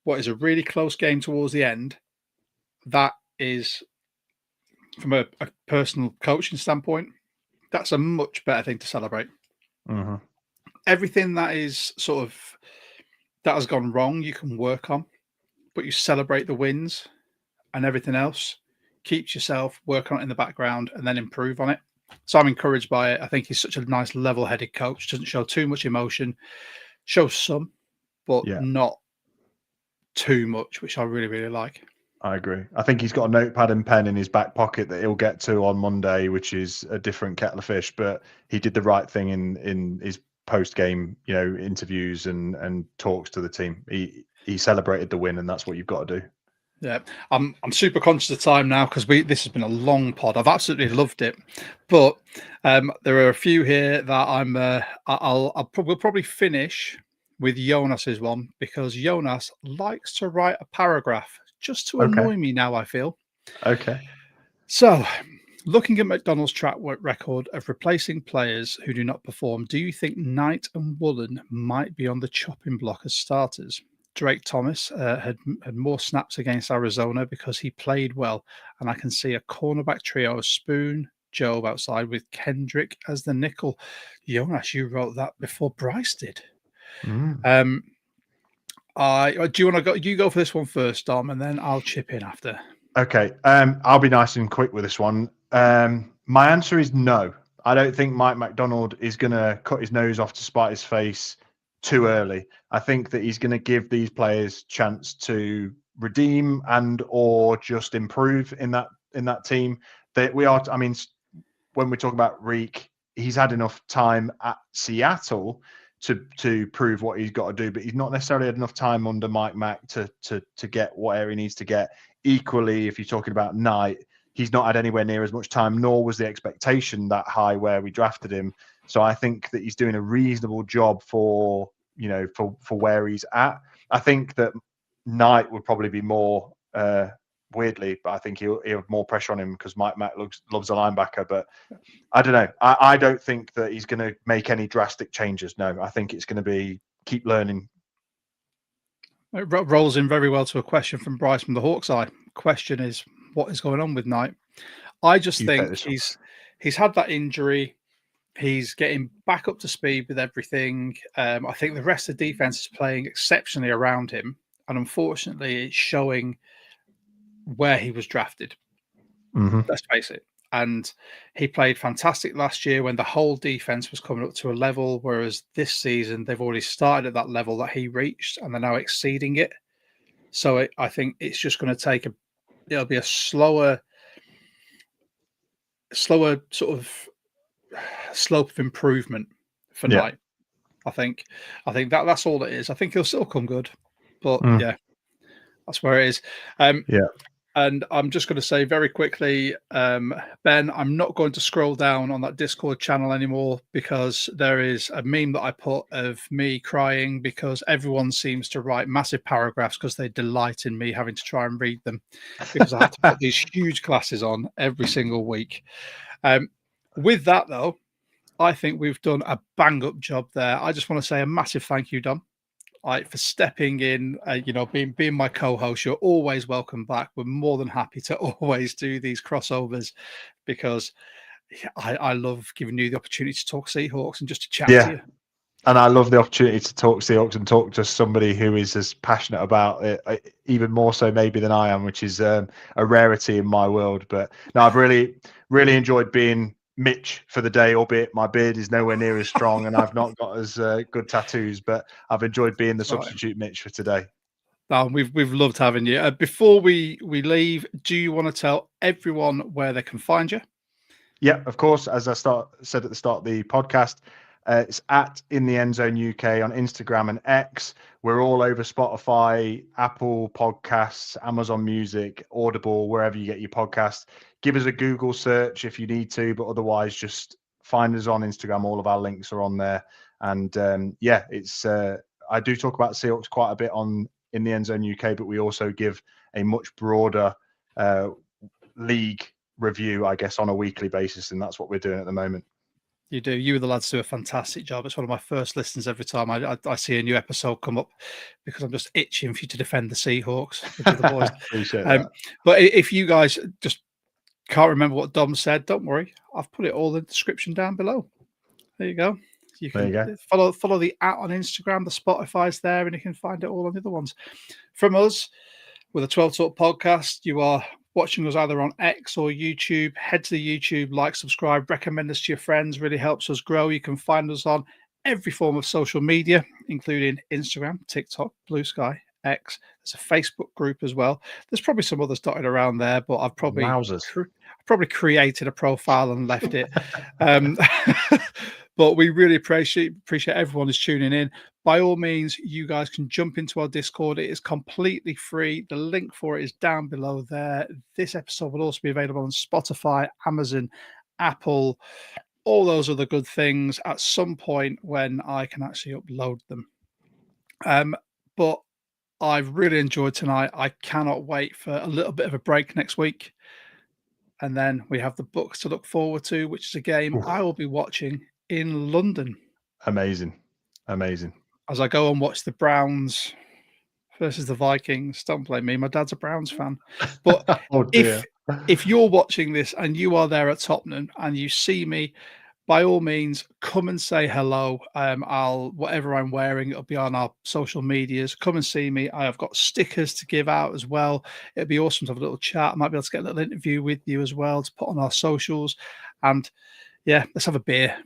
what is a really close game towards the end, that is, from a personal coaching standpoint, that's a much better thing to celebrate. Mm-hmm. Everything that is sort of that has gone wrong, you can work on, but you celebrate the wins, and everything else keeps yourself working on it in the background and then improve on it. So I'm encouraged by it. I think he's such a nice level-headed coach, doesn't show too much emotion, shows some, but not too much, which I really, really like. I agree. I think he's got a notepad and pen in his back pocket that he'll get to on Monday, which is a different kettle of fish, but he did the right thing in his post-game, interviews and talks to the team. He celebrated the win, and that's what you've got to do. Yeah, I'm super conscious of time now because this has been a long pod. I've absolutely loved it, but there are a few here that we'll probably finish with Jonas's one, because Jonas likes to write a paragraph just to annoy me now, I feel. Okay. So, looking at McDonald's track record of replacing players who do not perform, do you think Knight and Woolen might be on the chopping block as starters? Drake Thomas had more snaps against Arizona because he played well, and I can see a cornerback trio of Spoon, Job outside with Kendrick as the nickel. Jonas, you wrote that before Bryce did. Do you want to go? You go for this one first, Dom, and then I'll chip in after. Okay. I'll be nice and quick with this one. My answer is no. I don't think Mike McDonald is going to cut his nose off to spite his face too early. I think that he's going to give these players chance to redeem and or just improve in that team. That we are. I mean, when we talk about Reek, he's had enough time at Seattle to prove what he's got to do, but he's not necessarily had enough time under Mike Mack to get whatever he needs to get. Equally, if you're talking about Knight, he's not had anywhere near as much time, nor was the expectation that high where we drafted him. So I think that he's doing a reasonable job for where he's at. I think that Knight would probably be more weirdly, but I think he'll have more pressure on him because Mike Mack loves a linebacker. But I don't know. I don't think that he's going to make any drastic changes. No, I think it's going to be keep learning. It rolls in very well to a question from Bryce from the Hawks Eye. Question is, what is going on with Knight? I just think he's had that injury. He's getting back up to speed with everything. I think the rest of the defense is playing exceptionally around him. And unfortunately, it's showing where he was drafted. Let's face it. And he played fantastic last year when the whole defense was coming up to a level, whereas this season they've already started at that level that he reached and they're now exceeding it. So I think it's just going to take it'll be a slower sort of slope of improvement for Knight. I think that's all it is. I think he'll still come good, but yeah, that's where it is. And I'm just going to say very quickly, Ben, I'm not going to scroll down on that Discord channel anymore because there is a meme that I put of me crying because everyone seems to write massive paragraphs because they delight in me having to try and read them because I have to put these huge glasses on every single week. With that, though, I think we've done a bang-up job there. I just want to say a massive thank you, Dom. for stepping in. Being my co-host. You're always welcome back. We're more than happy to always do these crossovers because I love giving you the opportunity to talk Seahawks and just to chat to you. And I love the opportunity to talk Seahawks and talk to somebody who is as passionate about it, even more so maybe than I am, which is a rarity in my world. But no, I've really, really enjoyed being Mitch for the day, albeit my beard is nowhere near as strong and I've not got as good tattoos, but I've enjoyed being the substitute Mitch for today. No, we've loved having you. Before we leave, do you want to tell everyone where they can find you? Yeah, of course. As I said at the start of the podcast, it's at In The Endzone UK on Instagram and X. We're all over Spotify, Apple Podcasts, Amazon Music, Audible, wherever you get your podcasts. Give us a Google search if you need to, but otherwise just find us on Instagram. All of our links are on there. And it's I do talk about Seahawks quite a bit on In The Endzone UK, but we also give a much broader league review, I guess, on a weekly basis, and that's what we're doing at the moment. You do. You and the lads do a fantastic job. It's one of my first listens every time I see a new episode come up because I'm just itching for you to defend the Seahawks with the boys. Appreciate that. But if you guys just can't remember what Dom said, don't worry. I've put it all in the description down below. There you go. You can follow the @ on Instagram. The Spotify's there, and you can find it all on the other ones. From us, with a 12 Talk podcast, you are watching us either on X or YouTube. Head to the YouTube, like, subscribe, recommend us to your friends. Really helps us grow. You can find us on every form of social media, including Instagram, TikTok, Blue Sky, X. There's a Facebook group as well. There's probably some others dotted around there, but I've probably created a profile and left it. But we really appreciate everyone who's tuning in. By all means, you guys can jump into our Discord. It is completely free. The link for it is down below there. This episode will also be available on Spotify, Amazon, Apple, all those other good things at some point when I can actually upload them. But I've really enjoyed tonight. I cannot wait for a little bit of a break next week. And then we have the Bucks to look forward to, which is a game I will be watching in London. Amazing. As I go and watch the Browns versus the Vikings. Don't blame me. My dad's a Browns fan. But if you're watching this and you are there at Tottenham and you see me, by all means, come and say hello. Whatever I'm wearing, it'll be on our social medias. Come and see me. I have got stickers to give out as well. It'd be awesome to have a little chat. I might be able to get a little interview with you as well to put on our socials. And yeah, let's have a beer.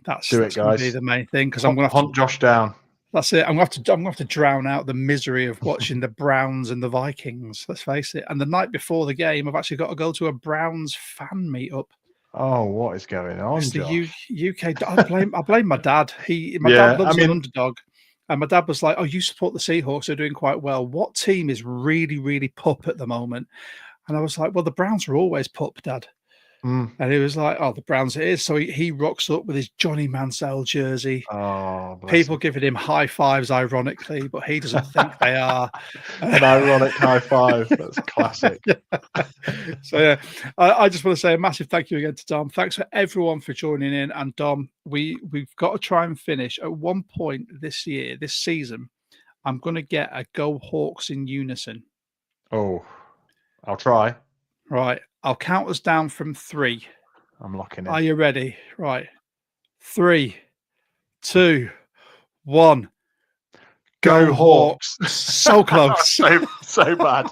That's going to be the main thing because I'm going to hunt Josh down. That's it. I'm going to have to drown out the misery of watching the Browns and the Vikings. Let's face it. And the night before the game, I've actually got to go to a Browns fan meetup. Oh, what is going on, it's Josh? The UK. I blame my dad. My dad loves an underdog, and my dad was like, "Oh, you support the Seahawks? They're doing quite well. What team is really, really pup at the moment?" And I was like, "Well, the Browns are always pup, Dad." And he was like, "Oh, the Browns it is." So he rocks up with his Johnny Manziel jersey. Oh, people giving him high fives, ironically, but he doesn't think they are. An ironic high five. That's classic. So yeah, I just want to say a massive thank you again to Dom. Thanks for everyone for joining in. And Dom, we've got to try and finish at one point this season. I'm going to get a Go Hawks in unison. Oh, I'll try. Right. I'll count us down from 3. I'm locking in. Are you ready? Right. 3, 2, 1. Go Hawks. So close. so bad.